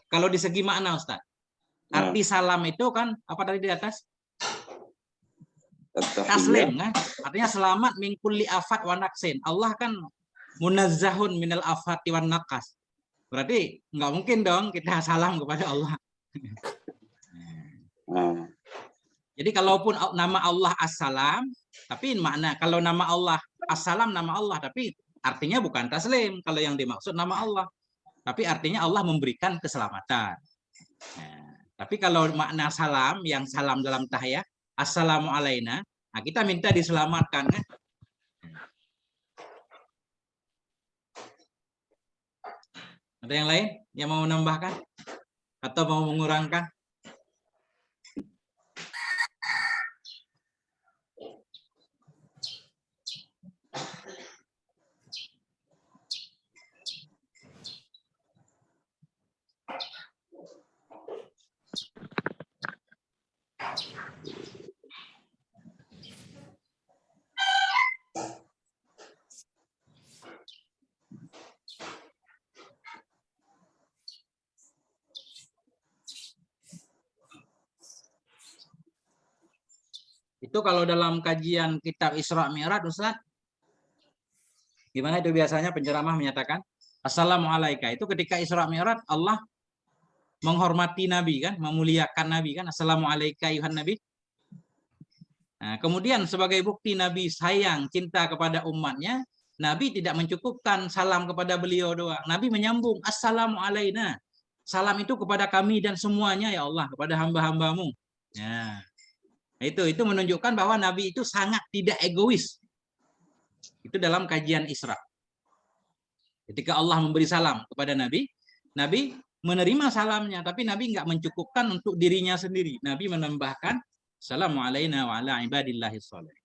Kalau di segi makna Ustaz. Arti salam itu kan apa tadi di atas? Taslim kan? Artinya selamat min kulli afat wa naqsin. Allah kan munazzahun minal afati wan naqas. Berarti nggak mungkin dong kita salam kepada Allah. Nah, Jadi kalaupun nama Allah As-Salam, tapi makna kalau nama Allah As-Salam nama Allah, tapi artinya bukan taslim kalau yang dimaksud nama Allah. Tapi artinya Allah memberikan keselamatan. Nah, tapi kalau makna salam, yang salam dalam tahiyat, Assalamu alaina, nah kita minta diselamatkan kan? Ada yang lain yang mau menambahkan atau mau mengurangkan? Itu kalau dalam kajian kitab Isra Mi'raj, Ustaz, gimana itu biasanya penceramah menyatakan Assalamualaikum. Itu ketika Isra Mi'raj Allah menghormati Nabi kan, memuliakan Nabi kan, Assalamualaikum ayuhan Nabi. Nah, kemudian sebagai bukti Nabi sayang, cinta kepada umatnya, Nabi tidak mencukupkan salam kepada beliau doang. Nabi menyambung Assalamu alaina. Salam itu kepada kami dan semuanya ya Allah, kepada hamba-hambamu. Ya. Itu menunjukkan bahwa Nabi itu sangat tidak egois. Itu dalam kajian Isra. Ketika Allah memberi salam kepada Nabi, Nabi menerima salamnya, tapi Nabi nggak mencukupkan untuk dirinya sendiri. Nabi menambahkan Assalamu alaina wa ala ibadillahis sholihin.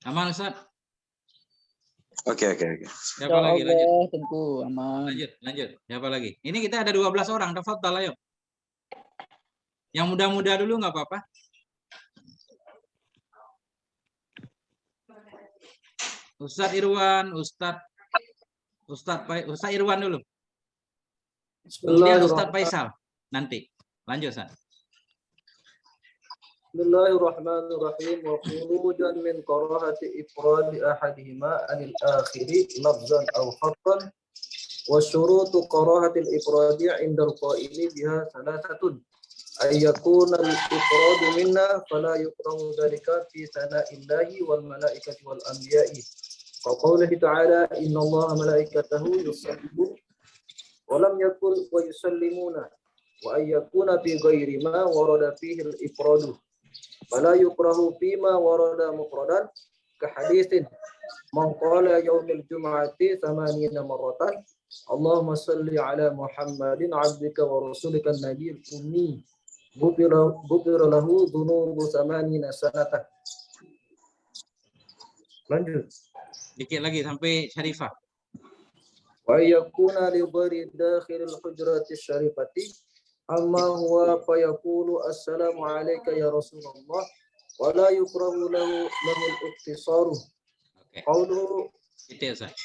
Aman, Ustaz? Oke. Siapa lagi? Lanjut. Tentu aman. Lanjut. Siapa lagi? Ini kita ada 12 orang. Tafadhal ayo. Yang muda-muda dulu nggak apa-apa. Ustadz Irwan, Ustadz Irwan dulu. Kemudian Ustadz Faisal. Nanti. Lanjut, Ustaz. Bismillahirrahmanirrahim. Wa khurujan min karahati ifradi ahadihima anil akhiri lafzan aw harfan wa syurutu karahatil ifradi 'inda al-qaili biha salasatun ay yakuna al-ifradu minna fala yukrahu dhalika fi sana'illahi wal malaikati wal anbiya'i wa qawlihi ta'ala innallaha malaikatahu yusalluna wa lam yakul wa yusallimuna wa ay yakuna fi ghairi ma warada fihi al-ifradu fala yukrahu fima warada mufradan ka haditsin man qala yaumil jum'ati 80 marratan Allahumma salli ala Muhammadin 'abdika wa rasulika an-nabiyil ummi ghufira lahu dhunubu 80 sanatan. Lanjut. Dikit lagi sampai Syarifah. Wa yakuna li ghairi dakhilil hujrati syarifati amma huwa fa yaqulu assalamu alayka ya Rasulullah wa la yukrahu lahu al-iktisaru. Oke. Qauluhu Itu ya, Ustaz.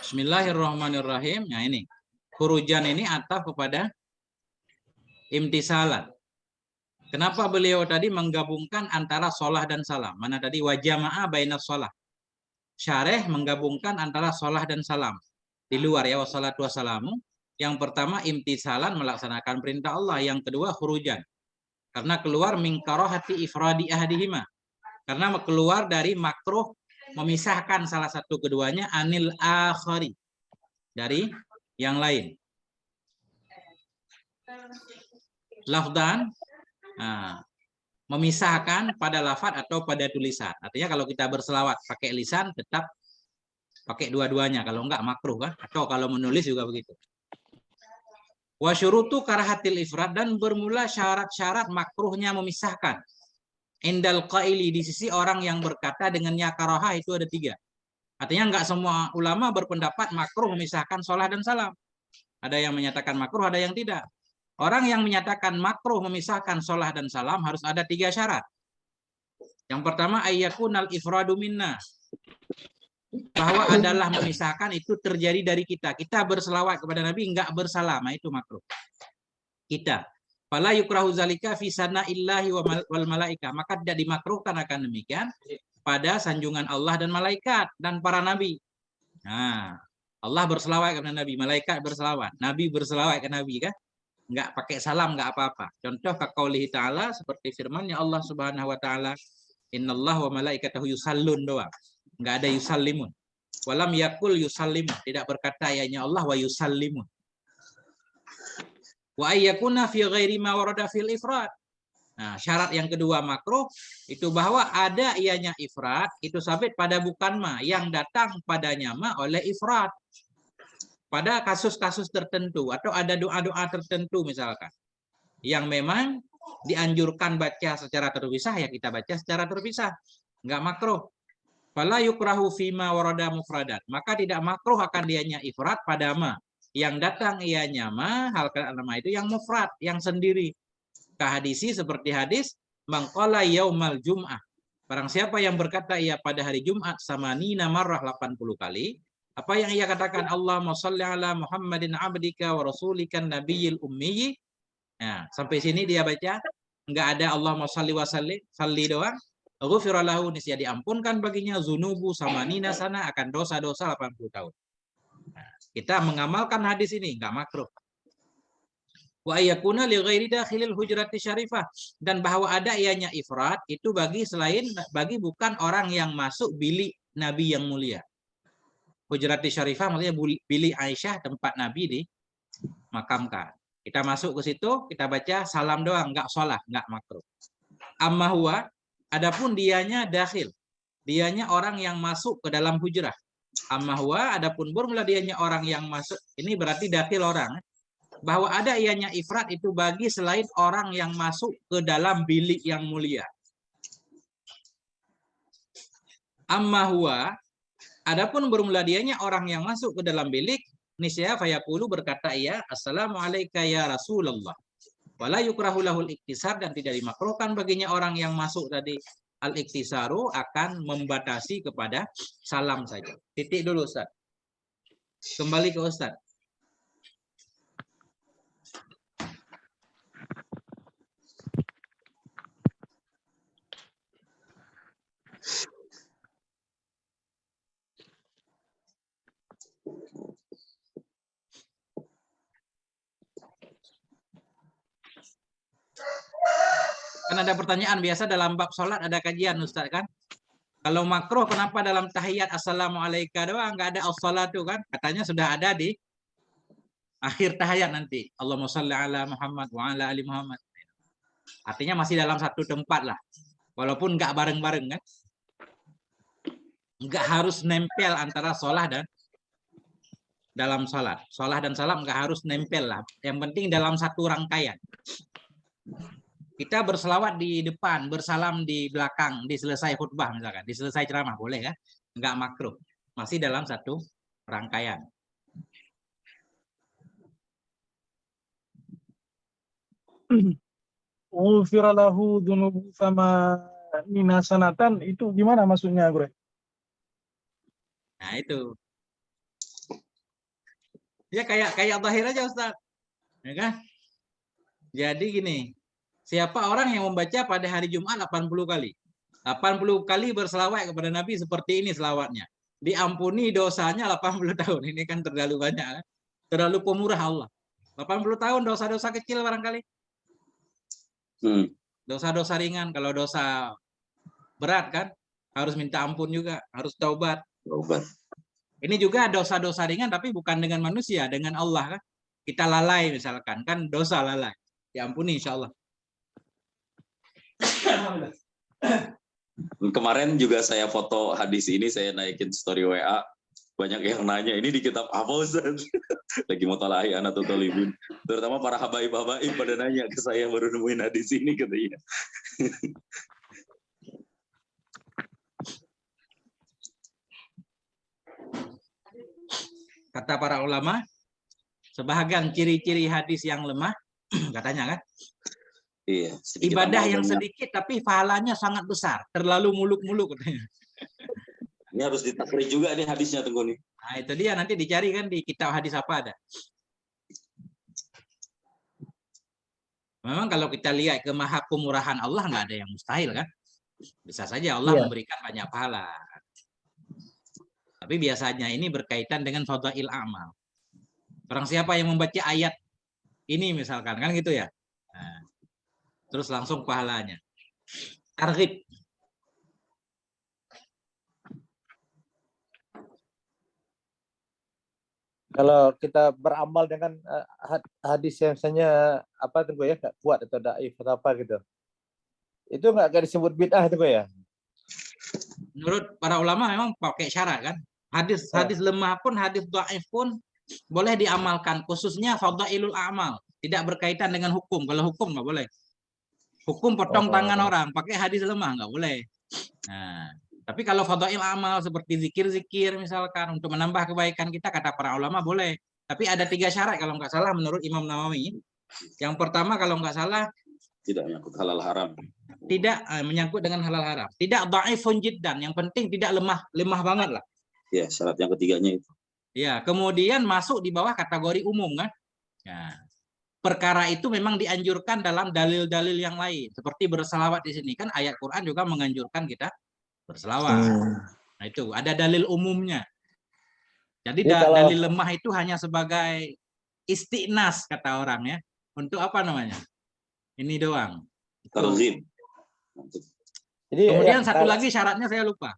Bismillahirrahmanirrahim. Nah ini. Khurujan ini ataf kepada imtisalan. Kenapa beliau tadi menggabungkan antara sholah dan salam? Mana tadi wajama'a bainas sholah. Syarih menggabungkan antara sholah dan salam. Di luar ya wassalatu wassalamu. Yang pertama imtisalan melaksanakan perintah Allah. Yang kedua khurujan. Karena keluar min karahati ifradi ahadihima. Karena keluar dari makruh memisahkan salah satu keduanya anil akhari. Dari yang lain. Lafdan. Nah, memisahkan pada lafaz atau pada tulisan. Artinya kalau kita berselawat pakai lisan tetap pakai dua-duanya. Kalau enggak makruh kan? Atau kalau menulis juga begitu. Wa syurutu karahatil ifrad dan bermula syarat-syarat makruhnya memisahkan. Indal qaili di sisi orang yang berkata dengannya karahah itu ada 3. Artinya enggak semua ulama berpendapat makruh memisahkan sholah dan salam. Ada yang menyatakan makruh, ada yang tidak. Orang yang menyatakan makruh memisahkan sholah dan salam harus ada 3 syarat. Yang pertama ayyakunal ifradu minna. bahwa adalah memisahkan itu terjadi dari kita. Kita berselawat kepada Nabi enggak bersalam, itu makruh. Kita. Fala yukrahu zalika fi sanaillahi wal malaika. Maka tidak dimakruhkan akan demikian pada sanjungan Allah dan malaikat dan para nabi. Nah, Allah berselawat kepada Nabi, malaikat berselawat, Nabi berselawat ke Nabi kan? Enggak pakai salam, enggak apa-apa. Contoh kaqaulihi ta'ala seperti firman-Nya Allah Subhanahu wa taala, innallaha wa malaikatahu yusallun doang. Enggak ada yusallimun. Walam yakul yusallimun, tidak berkata ayatnya Allah wa yusallimun. Wa ayyakuna fi ghairi ma warada fil ifrad. Nah, syarat yang kedua makruh itu bahwa ada ianya ifrad itu sabit pada bukan ma yang datang padanya ma oleh ifrad. Pada kasus-kasus tertentu atau ada doa-doa tertentu misalkan yang memang dianjurkan baca secara terpisah, ya kita baca secara terpisah, enggak makruh. Fala yukrahu fima warada mufradat, maka tidak makruh akan dianya ifrad pada ma yang datang ianya ma hal nama itu yang mufrad, yang sendiri. Kahadisi seperti hadis mangqala yaumal jum'ah, barang siapa yang berkata ia pada hari Jumat samanina marrah 80 kali. Apa yang ia katakan? Allahumma shalli ala Muhammadin abdika wa rasulikan nabiyil ummi. Nah, sampai sini dia baca, enggak ada Allahumma shalli wa salli doang. Ghufira lahu, niscaya diampunkan baginya zunubu samanina sana, akan dosa-dosa 80 tahun. Nah, kita mengamalkan hadis ini enggak makruh. Wa ayyakuna li ghairi dakhilil hujrati syarifah, dan bahwa ada ianya ifrad itu bagi bukan orang yang masuk bilik Nabi yang mulia. Hujrati syarifah maksudnya bilik Aisyah, tempat Nabi dimakamkan. Kita masuk ke situ, kita baca salam doang, enggak sholat, enggak makruh. Amma huwa, adapun dianya dakhil, dianya orang yang masuk ke dalam hujrah. Amma huwa, adapun bermula dianya orang yang masuk, ini berarti dakhil orang. Bahwa ada ianya ifrat itu bagi selain orang yang masuk ke dalam bilik yang mulia. Amma huwa, adapun bermula dianya orang yang masuk ke dalam bilik, niscaya fayaqulu berkata ia, assalamualaikum ya Rasulullah. Wala yukrahu lahul iktisar, dan tidak dimakruhkan baginya orang yang masuk tadi al-iktisaru akan membatasi kepada salam saja. Titik dulu Ustaz. Kembali ke Ustaz. Kan ada pertanyaan biasa dalam bab sholat, ada kajian Ustaz kan. Kalau makruh kenapa dalam tahiyat assalamualaikum doang, nggak ada as-salatu kan? Katanya sudah ada di akhir tahiyat nanti. Allahumma shalli ala Muhammad wa ala ali Muhammad. Artinya masih dalam satu tempat lah. Walaupun nggak bareng-bareng kan. Nggak harus nempel antara sholat dan dalam sholat. Sholat dan salam nggak harus nempel lah. Yang penting dalam satu rangkaian. Kita berselawat di depan, bersalam di belakang, di selesai khutbah misalkan, di selesai ceramah boleh kan? Enggak makruh, masih dalam satu rangkaian. Ghufira lahu dzunubu sama minasanatan, itu gimana maksudnya, Bre? Nah itu. Ya kayak zahir aja Ustaz. Ya kan? Jadi gini. Siapa orang yang membaca pada hari Jumat 80 kali? 80 kali berselawat kepada Nabi seperti ini selawatnya. Diampuni dosanya 80 tahun. Ini kan terlalu banyak kan? Terlalu pemurah Allah. 80 tahun dosa-dosa kecil barangkali. Dosa-dosa ringan. Kalau dosa berat kan harus minta ampun juga, harus taubat. Ini juga dosa-dosa ringan tapi bukan dengan manusia, dengan Allah kan. Kita lalai misalkan, kan dosa lalai. Diampuni insya Allah. Kemarin juga saya foto hadis ini, saya naikin story WA. Banyak yang nanya, ini di kitab apa Ustaz? Lagi mutala'i Anatul Talibin. Terutama para habaib-habaib pada nanya ke saya, baru nemuin hadis ini katanya. Kata para ulama, sebahagian ciri-ciri hadis yang lemah, katanya kan, iya, ibadah yang sedikit tapi pahalanya sangat besar, terlalu muluk-muluk katanya. Ini harus ditakrir juga nih hadisnya Tengku nih. Nah, itu dia nanti dicari kan di kitab hadis apa ada. Memang kalau kita lihat ke maha pemurahan Allah nggak ada yang mustahil kan. Bisa saja Allah memberikan banyak pahala. Tapi biasanya ini berkaitan dengan fadail amal. Orang siapa yang membaca ayat ini misalkan kan gitu ya. Nah, terus langsung pahalanya. Targhib. Kalau kita beramal dengan hadis yang misalnya apa tuh ya, nggak kuat atau daif atau apa gitu, itu nggak disebut bid'ah tuh ya? Menurut para ulama memang pakai syarat kan. Hadis lemah pun, hadis dhaif pun boleh diamalkan, khususnya fadailul amal, tidak berkaitan dengan hukum. Kalau hukum nggak boleh. Hukum potong tangan orang, pakai hadis lemah nggak boleh. Nah, tapi kalau fadail amal seperti zikir-zikir misalkan untuk menambah kebaikan kita, kata para ulama boleh. Tapi ada 3 syarat kalau nggak salah menurut Imam Nawawi. Yang pertama kalau nggak salah tidak menyangkut halal haram. Tidak menyangkut dengan halal haram. Tidak dhaifun jiddan, yang penting tidak lemah banget lah. Ya, syarat yang ketiganya itu. Ya, kemudian masuk di bawah kategori umum kan. Ya. Perkara itu memang dianjurkan dalam dalil-dalil yang lain. Seperti berselawat di sini kan ayat Quran juga menganjurkan kita berselawat. Nah itu ada dalil umumnya. Jadi dalil lemah itu hanya sebagai istiqnas kata orang ya. Untuk apa namanya? Ini doang. Targhib. Kemudian satu lagi syaratnya saya lupa.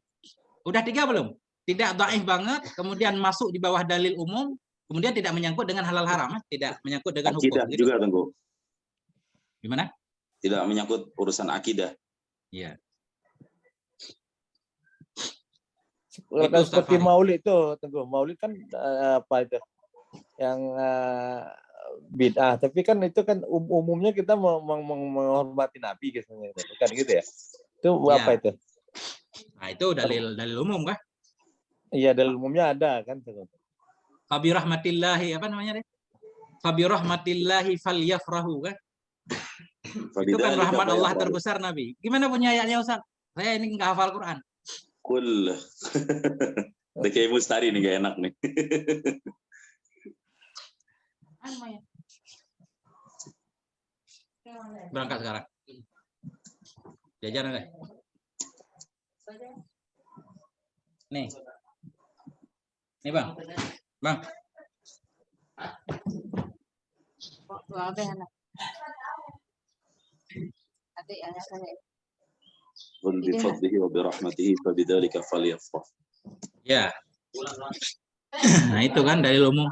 Udah 3 belum? Tidak dhaif banget, kemudian masuk di bawah dalil umum, kemudian tidak menyangkut dengan halal haram, tidak menyangkut dengan hukum. Akidah juga Tengku. Gimana? Tidak menyangkut urusan akidah. Iya. Seperti maulid itu, Tengku. Maulid kan apa itu? Yang bid'ah, tapi kan itu kan umumnya kita menghormati Nabi gitu, kan gitu ya. Itu apa itu? Nah, itu dalil umum kah? Iya, dalil umumnya ada kan. Fabi rahmatillahi apa namanya deh? Fabi rahmatillahi falyafrahu kan? Itu kan rahmat Allah terbesar Nabi. Gimana punya ayatnya Ustaz? Saya ini nggak hafal Quran. Kul. Kayak Mustari nih, gak enak nih. Berangkat sekarang. Jajan deh. Nih. Nih Bang. Bang. Qul bi fadlihi wa bi rahmatihi fa bidzalika falyafrah. Ya. Nah, itu kan dalil umum.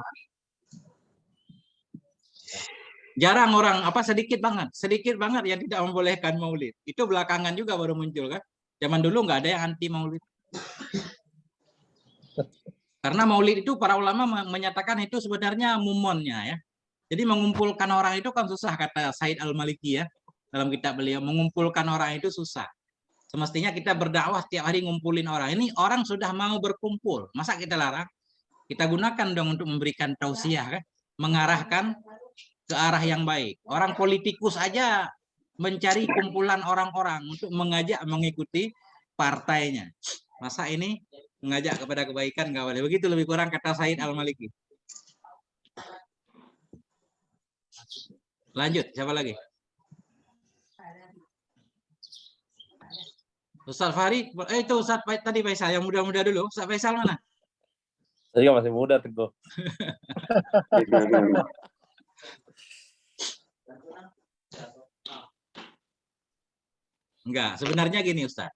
Jarang orang sedikit banget yang tidak membolehkan maulid. Itu belakangan juga baru muncul kan. Zaman dulu nggak ada yang anti maulid. Karena maulid itu para ulama menyatakan itu sebenarnya mumonnya ya. Jadi mengumpulkan orang itu kan susah, kata Said Al-Maliki ya. Dalam kitab beliau, mengumpulkan orang itu susah. Semestinya kita berdakwah setiap hari ngumpulin orang. Ini orang sudah mau berkumpul. Masa kita larang? Kita gunakan dong untuk memberikan tausiah kan. Mengarahkan ke arah yang baik. Orang politikus aja mencari kumpulan orang-orang untuk mengajak mengikuti partainya. Masa ini mengajak kepada kebaikan nggak boleh. Begitu lebih kurang kata Said Al-Maliki. Lanjut, siapa lagi? Ustaz Fahri, itu Ustaz tadi Faisal yang muda-muda dulu. Ustaz Faisal mana? Saya masih muda Tengku. Enggak, sebenarnya gini Ustaz.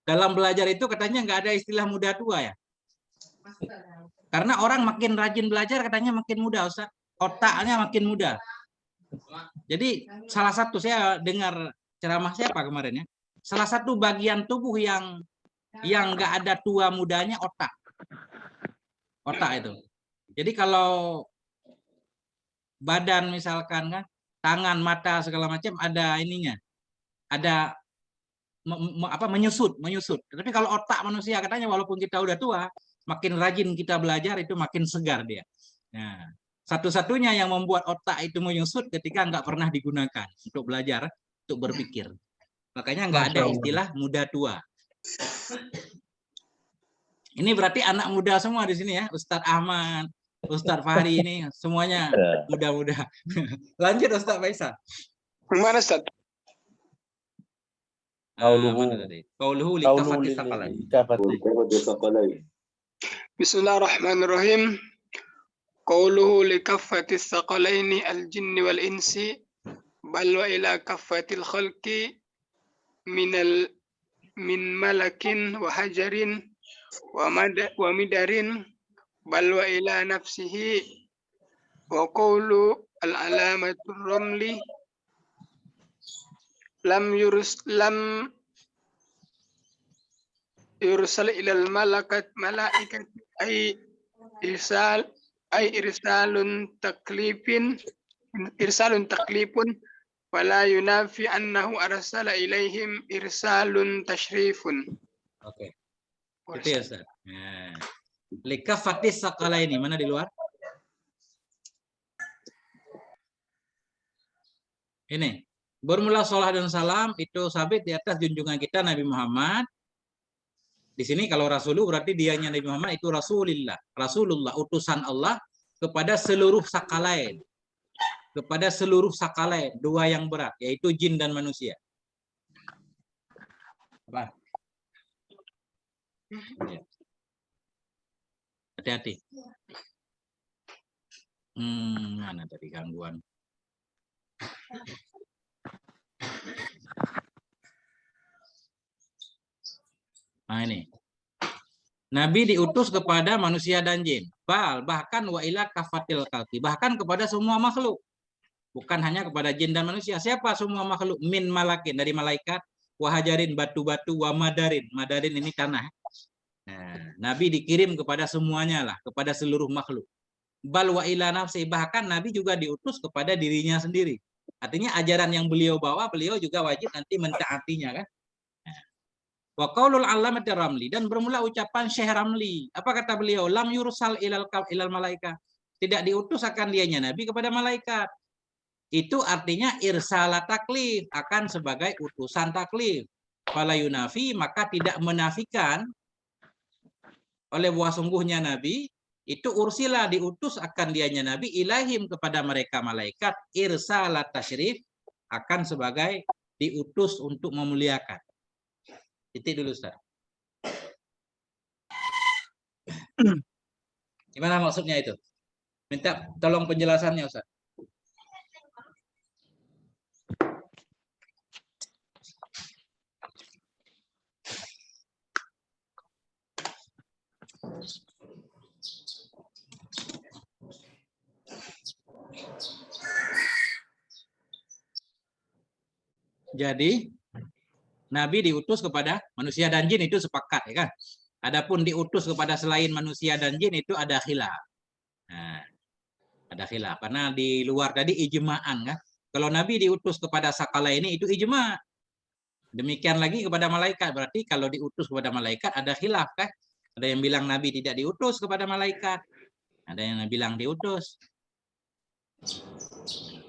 Dalam belajar itu katanya nggak ada istilah muda tua ya. Karena orang makin rajin belajar katanya makin muda Ustaz. Otaknya makin muda. Jadi salah satu saya dengar ceramah siapa kemarin ya. Salah satu bagian tubuh yang nggak ada tua mudanya otak. Otak itu. Jadi kalau badan misalkan kan, tangan, mata segala macam ada ininya. Ada menyusut. Tapi kalau otak manusia katanya walaupun kita udah tua, makin rajin kita belajar itu makin segar dia. Nah, satu-satunya yang membuat otak itu menyusut ketika nggak pernah digunakan untuk belajar, untuk berpikir. Makanya nggak ada istilah muda tua. Ini berarti anak muda semua di sini ya, Ustadz Ahmad, Ustadz Fahri ini semuanya Ya. muda-muda. Lanjut Ustadz Faisal. Mana Ustaz? Mana tadi? Qauluhu likafati saqalain. Bismillahirrahmanirrahim. Qauluhu likaffati saqalaini al-jinni wal insi bal wa ila kaffatil khalqi min malakin wa hajarin wa midarin bal wa ila nafsihi wa qawlu al-alamatur ramli lam yursal ilal malaikat ay irsalun taklifun wala yunafi annahu arsala ilaihim irsalun tashrifun. Oke. Itu ya Ustaz. Nah. Likafati saqalaini mana di luar? Ini. Bermula sholat dan salam itu sabit di atas junjungan kita Nabi Muhammad. Di sini kalau Rasulullah berarti dianya Nabi Muhammad itu Rasulullah utusan Allah kepada seluruh sakalain. Kepada seluruh sakalain, dua yang berat yaitu jin dan manusia. Apa? Ya. Hati-hati. Mana tadi gangguan? Nah ini. Nabi diutus kepada manusia dan jin. Bahkan wa ila kafatil khalqi. Bahkan kepada semua makhluk. Bukan hanya kepada jin dan manusia. Siapa semua makhluk? Min malakin. Dari malaikat. Wahajarin batu-batu. Wa madarin. Madarin ini tanah. Nah, Nabi dikirim kepada semuanya lah. Kepada seluruh makhluk. Bal wa ila nafsi. Bahkan Nabi juga diutus kepada dirinya sendiri. Artinya ajaran yang beliau bawa, beliau juga wajib nanti mentaatinya kan. Wa qaulul alamatir Ramli, dan bermula ucapan Syekh Ramli. Apa kata beliau? Lam yursal ilal malaika. Tidak diutus akan dianya Nabi kepada malaikat. Itu artinya irsala taklif, akan sebagai utusan taklif. Fala yunafi, maka tidak menafikan oleh bahwa sungguhnya Nabi itu ursila diutus akan dianya Nabi ilahim kepada mereka malaikat irsala tasyrif, akan sebagai diutus untuk memuliakan. Titik dulu Ustaz. Gimana maksudnya itu? Minta tolong penjelasannya Ustaz. Jadi Nabi diutus kepada manusia dan jin itu sepakat ya kan. Adapun diutus kepada selain manusia dan jin itu ada khilaf. Nah, ada khilaf karena di luar tadi ijma'an kan. Kalau Nabi diutus kepada sakala ini itu ijma'. Demikian lagi kepada malaikat, berarti kalau diutus kepada malaikat ada khilaf kan. Ada yang bilang Nabi tidak diutus kepada malaikat. Ada yang bilang diutus.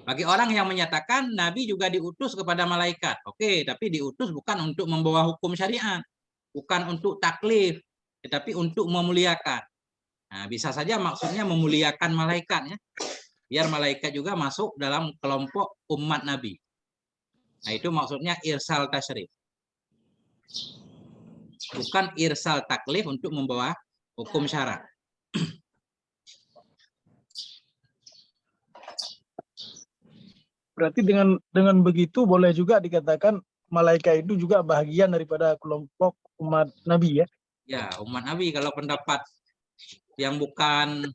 Bagi orang yang menyatakan Nabi juga diutus kepada malaikat. Oke, tapi diutus bukan untuk membawa hukum syariat. Bukan untuk taklif. Tetapi untuk memuliakan. Nah, bisa saja maksudnya memuliakan malaikat. Ya. Biar malaikat juga masuk dalam kelompok umat Nabi. Nah, itu maksudnya irsal tasyrif. Bukan irsal taklif untuk membawa hukum syarak. Berarti dengan begitu boleh juga dikatakan malaikat itu juga bagian daripada kelompok umat Nabi ya? Ya, umat Nabi kalau pendapat yang bukan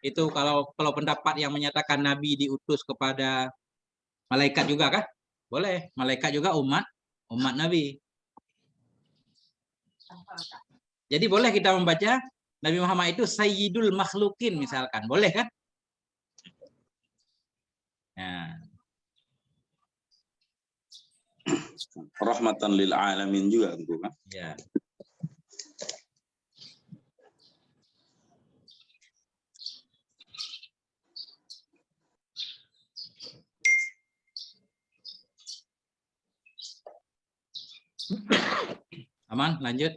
itu kalau pendapat yang menyatakan Nabi diutus kepada malaikat juga kan? Boleh, malaikat juga umat Nabi. Jadi boleh kita membaca Nabi Muhammad itu sayyidul makhlukin misalkan, boleh kan? Ya. Rahmatan lil alamin juga tentu kan. Ya. Aman, lanjut.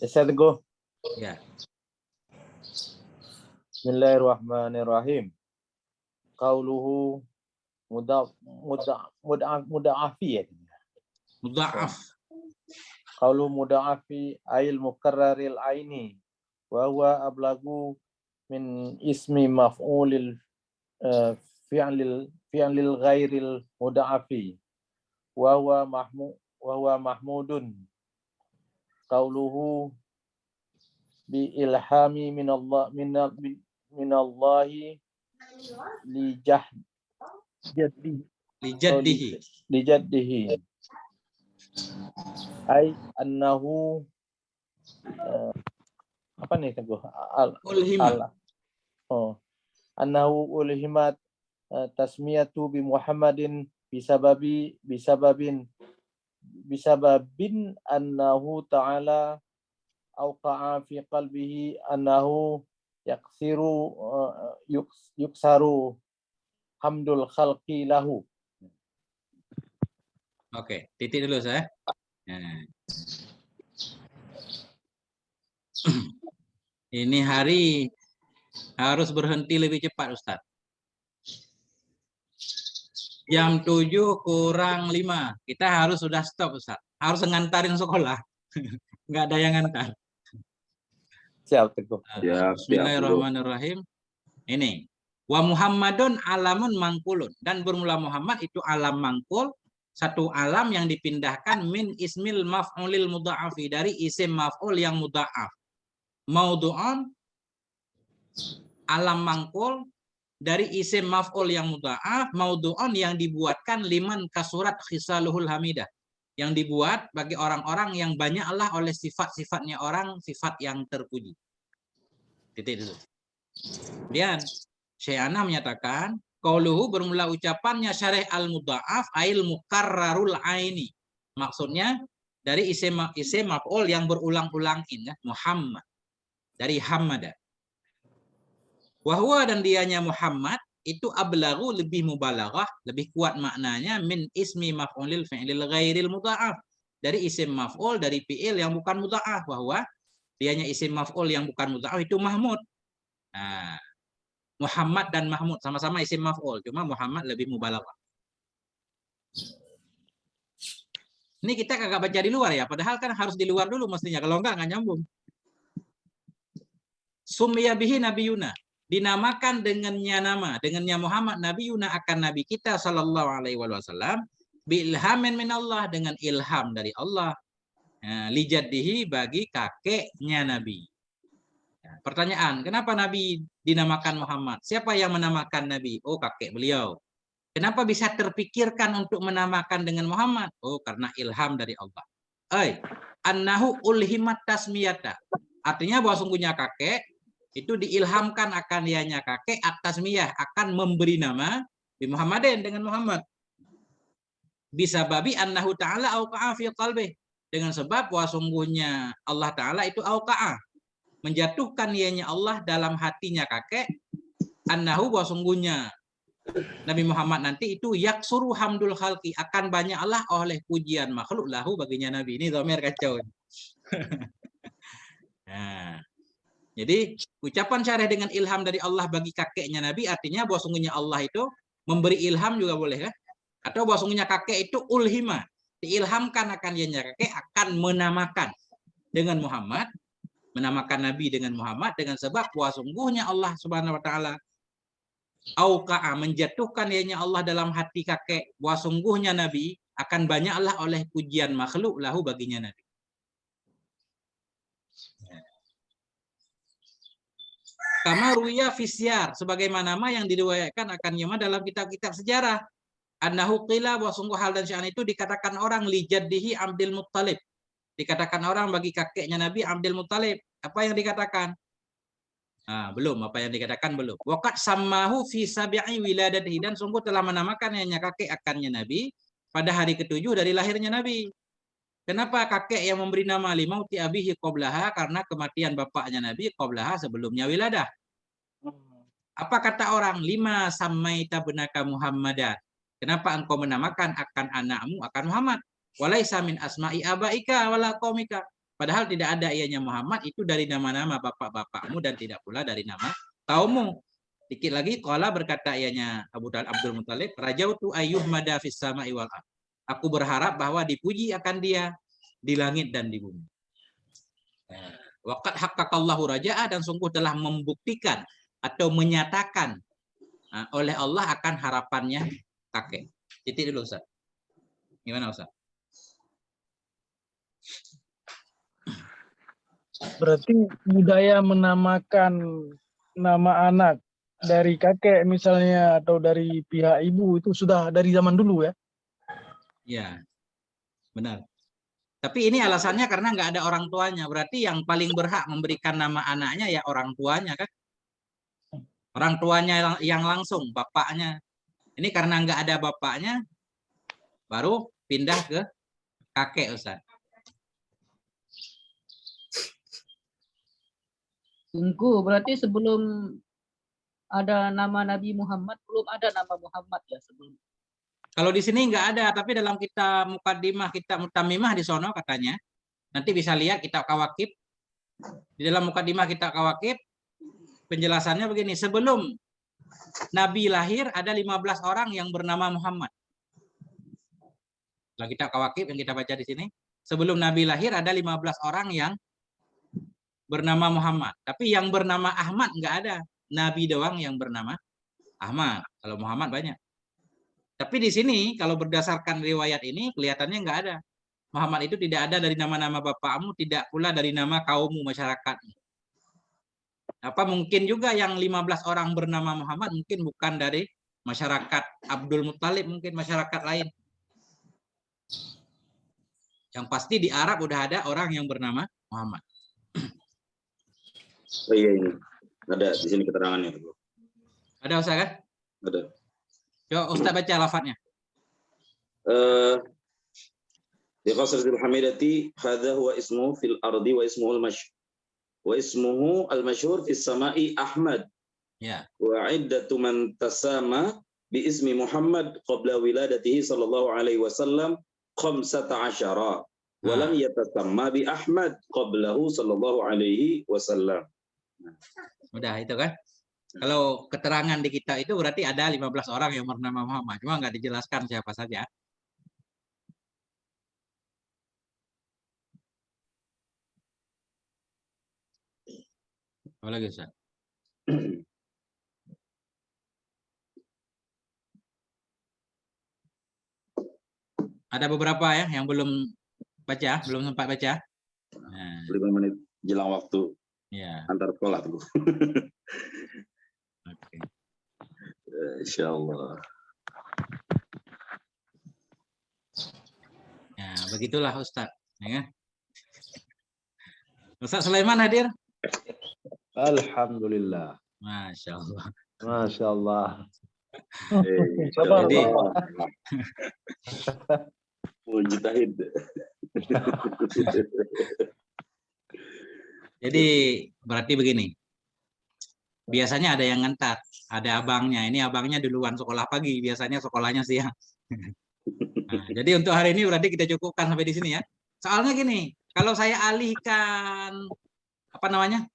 Saya teguh. Ya. Bismillahirrahmanirrahim. Qauluhu muda'afi ya. Mudha'af. Qaulu muda'afi ayil mukarraril aini wa huwa ablagu min ismi maf'ulil fi'lil ghairil muda'afi wa huwa mahmudun. Qauluhu bi ilhami minallahi lijaddihi ay annahu apa nih Teguh? Annahu ulhimat tasmiyatu bi Muhammadin bisababin annahu ta'ala awqa'a fi qalbihi annahu yuksaru hamdul khalqi lahu. Oke, titik dulu saya. Nah. Ini hari harus berhenti lebih cepat, Ustaz. Jam 7 kurang 5. Kita harus sudah stop, Ustaz. Harus ngantarin sekolah. Nggak ada yang ngantar. Siap, Teguh. Bismillahirrahmanirrahim. Ini. Wa Muhammadun alamun mangkulun. Dan bermula Muhammad itu alam mangkul. Satu alam yang dipindahkan min ismil maf'ulil mudha'afi. Dari isim maf'ul yang mudha'af. Maudu'an. Alam mangkul. Dari isim maf'ul yang mudha'af. Maudu'an yang dibuatkan liman kasurat khisaluhul hamidah. Yang dibuat bagi orang-orang yang banyaklah oleh sifat-sifatnya orang, sifat yang terpuji. Titik dulu. Kemudian Syekh Ana menyatakan, qauluhu bermula ucapannya syarih al-mudha'af ail mukarrarul aini. Maksudnya dari isim maf'ul yang berulang-ulang ini, Muhammad. Dari Hamada. Wahwa dan dianya Muhammad itu ablagu lebih mubalaghah, lebih kuat maknanya min ismi maf'ulil fi'lil ghairil mudha'af. Dari isim maf'ul, dari fi'il yang bukan mudha'af. Bahwa dianya isim maf'ul yang bukan mudha'af itu Mahmud. Nah, Muhammad dan Mahmud sama-sama isim maf'ul, cuma Muhammad lebih mubalaghah. Ini kita kagak baca di luar ya, padahal kan harus di luar dulu mestinya, kalau enggak nyambung. Summiya bihi nabiyuna, dinamakan dengannya Muhammad nabiyuna akan nabi kita sallallahu alaihi wasallam bi ilhamin min Allah, dengan ilham dari Allah. Lijaddihi bagi kakeknya nabi. Pertanyaan, kenapa Nabi dinamakan Muhammad? Siapa yang menamakan Nabi? Oh, kakek beliau. Kenapa bisa terpikirkan untuk menamakan dengan Muhammad? Oh, karena ilham dari Allah. Annahu ulhimat tasmiyata. Artinya bahwa sungguhnya kakek itu diilhamkan akan dianya kakek at-tasmiyah, akan memberi nama bi Muhammadin dengan Muhammad. Bisa babi annahu ta'ala auqa'a fi qalbih. Dengan sebab bahwa sungguhnya Allah Ta'ala itu auqa'a, menjatuhkan ianya Allah dalam hatinya kakek, annahu bahwa sungguhnya Nabi Muhammad nanti itu yaksuru hamdul khalqi, akan banyak Allah oleh pujian makhluk lahu baginya Nabi. Ini dhamir kacau. Nah, jadi ucapan syarih dengan ilham dari Allah bagi kakeknya Nabi artinya bahwa sungguhnya Allah itu memberi ilham juga boleh kan? Atau bahwa sungguhnya kakek itu ulhima, diilhamkan akan ianya kakek akan menamakan dengan Muhammad, menamakan Nabi dengan Muhammad dengan sebab bahwa sungguhnya Allah Subhanahu wa taala auqa'a, menjatuhkan ianya Allah dalam hati kakek bahwa sungguhnya Nabi akan banyaklah oleh pujian makhluk lahu baginya Nabi. Kama ruwiya fisyar, sebagaimana yang diriwayatkan akan Yama dalam kitab-kitab sejarah. Annahu qila, bahwa sungguh hal dan sya'an itu dikatakan orang li jaddihi Abdul Muttalib. Dikatakan orang bagi kakeknya Nabi Abdul Muttalib. Apa yang dikatakan? Belum, apa yang dikatakan belum. Waqad sammahu fi sabi'i wiladatihi, dan sungguh telah menamakannya kakek akannya Nabi pada hari ke-7 dari lahirnya Nabi. Kenapa kakek yang memberi nama limauti abihi qablaha? Karena kematian bapaknya Nabi qablaha, sebelumnya wiladah. Apa kata orang? Lima sammaita benaka Muhammadan. Kenapa engkau menamakan akan anakmu akan Muhammad? Walaisa min asma'i abaika wala qaumika. Padahal tidak ada ianya Muhammad itu dari nama-nama bapak-bapakmu dan tidak pula dari nama kaummu. Dikit lagi qala berkata ianya Abdul Muthalib, rajautu ayyuh mada fis sama'i wal ardh. Aku berharap bahwa dipuji akan dia di langit dan di bumi. Waqad haqqaqallahu raja'ah, dan sungguh telah membuktikan atau menyatakan oleh Allah akan harapannya kakek. Titik dulu Ustaz. Gimana Ustaz? Berarti budaya menamakan nama anak dari kakek misalnya atau dari pihak ibu itu sudah dari zaman dulu ya? Ya, benar. Tapi ini alasannya karena nggak ada orang tuanya. Berarti yang paling berhak memberikan nama anaknya ya orang tuanya kan? Orang tuanya yang langsung, bapaknya. Ini karena nggak ada bapaknya, baru pindah ke kakek Ustaz. Tunggu, berarti sebelum ada nama Nabi Muhammad, belum ada nama Muhammad ya sebelum. Kalau di sini nggak ada, tapi dalam kitab Muqaddimah, kitab Mutamimah di sono katanya. Nanti bisa lihat kitab Kawakib. Di dalam Muqaddimah kitab Kawakib, penjelasannya begini, sebelum Nabi lahir ada 15 orang yang bernama Muhammad. Dalam kitab Kawakib yang kita baca di sini, sebelum Nabi lahir ada 15 orang yang bernama Muhammad. Tapi yang bernama Ahmad nggak ada. Nabi doang yang bernama Ahmad. Kalau Muhammad banyak. Tapi di sini kalau berdasarkan riwayat ini kelihatannya nggak ada. Muhammad itu tidak ada dari nama-nama bapakmu, tidak pula dari nama kaummu, masyarakat. Apa mungkin juga yang 15 orang bernama Muhammad mungkin bukan dari masyarakat Abdul Muthalib, mungkin masyarakat lain. Yang pasti di Arab udah ada orang yang bernama Muhammad. Oh iya ini. Ada di sini keterangannya. Ada Ustaz kan? Ada. Coba Ustaz baca lafadznya. Di qasratil hamidati hadza huwa ismuhu fil ardi wa ismuhu al-masyhur fis sama'i Ahmad. Ya. Wa iddatu man tasama bi ismi Muhammad qabla wiladatihi sallallahu alaihi wasallam 15 wa lam yatasamma bi Ahmad qablahu sallallahu alaihi wasallam. Udah itu kan? Kalau keterangan di kitab itu berarti ada 15 orang yang bernama Muhammad. Cuma nggak dijelaskan siapa saja. Apa lagi Ustaz? Ada beberapa ya yang belum baca, belum sempat baca. Nah. 5 menit jelang waktu ya. Antar sekolah tuh. Oke. Insyaallah. Ya, begitulah Ustaz. Ya. Ustaz Sulaiman hadir? Alhamdulillah. Masya Allah. Masya Allah. Jadi, mujtahid. Jadi berarti begini. Biasanya ada yang ngantar, ada abangnya. Ini abangnya duluan sekolah pagi, biasanya sekolahnya siang. Nah, jadi untuk hari ini berarti kita cukupkan sampai di sini ya. Soalnya gini, kalau saya alihkan apa namanya?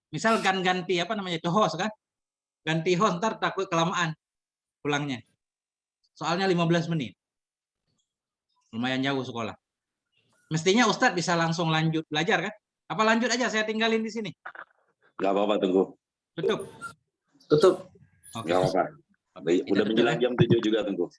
Misal ganti apa namanya itu host kan? Ganti host ntar takut kelamaan pulangnya. Soalnya 15 menit. Lumayan jauh sekolah. Mestinya Ustadz bisa langsung lanjut belajar kan? Apa lanjut aja saya tinggalin di sini? Gak apa-apa, tunggu. Tutup. Tutup. Oke. Gak apa-apa. Udah menjelang jam 7 juga, tunggu.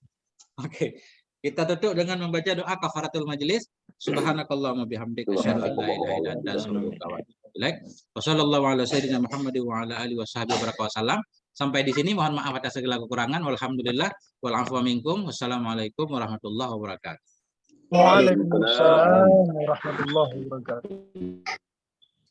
Oke. Kita tutup dengan membaca doa kafaratul majelis. Subhanakallahumma bihamdika asyhadu an la ilaha illa anta astaghfiruka wa atubu ilaik. Wassallallahu ala sayyidina Muhammadin wa ala alihi washabihi wasallam. Sampai di sini mohon maaf atas segala kekurangan. Walhamdulillah wal afwa minkum. Wassalamualaikum warahmatullahi wabarakatuh. Waalaikumsalam warahmatullahi wabarakatuh.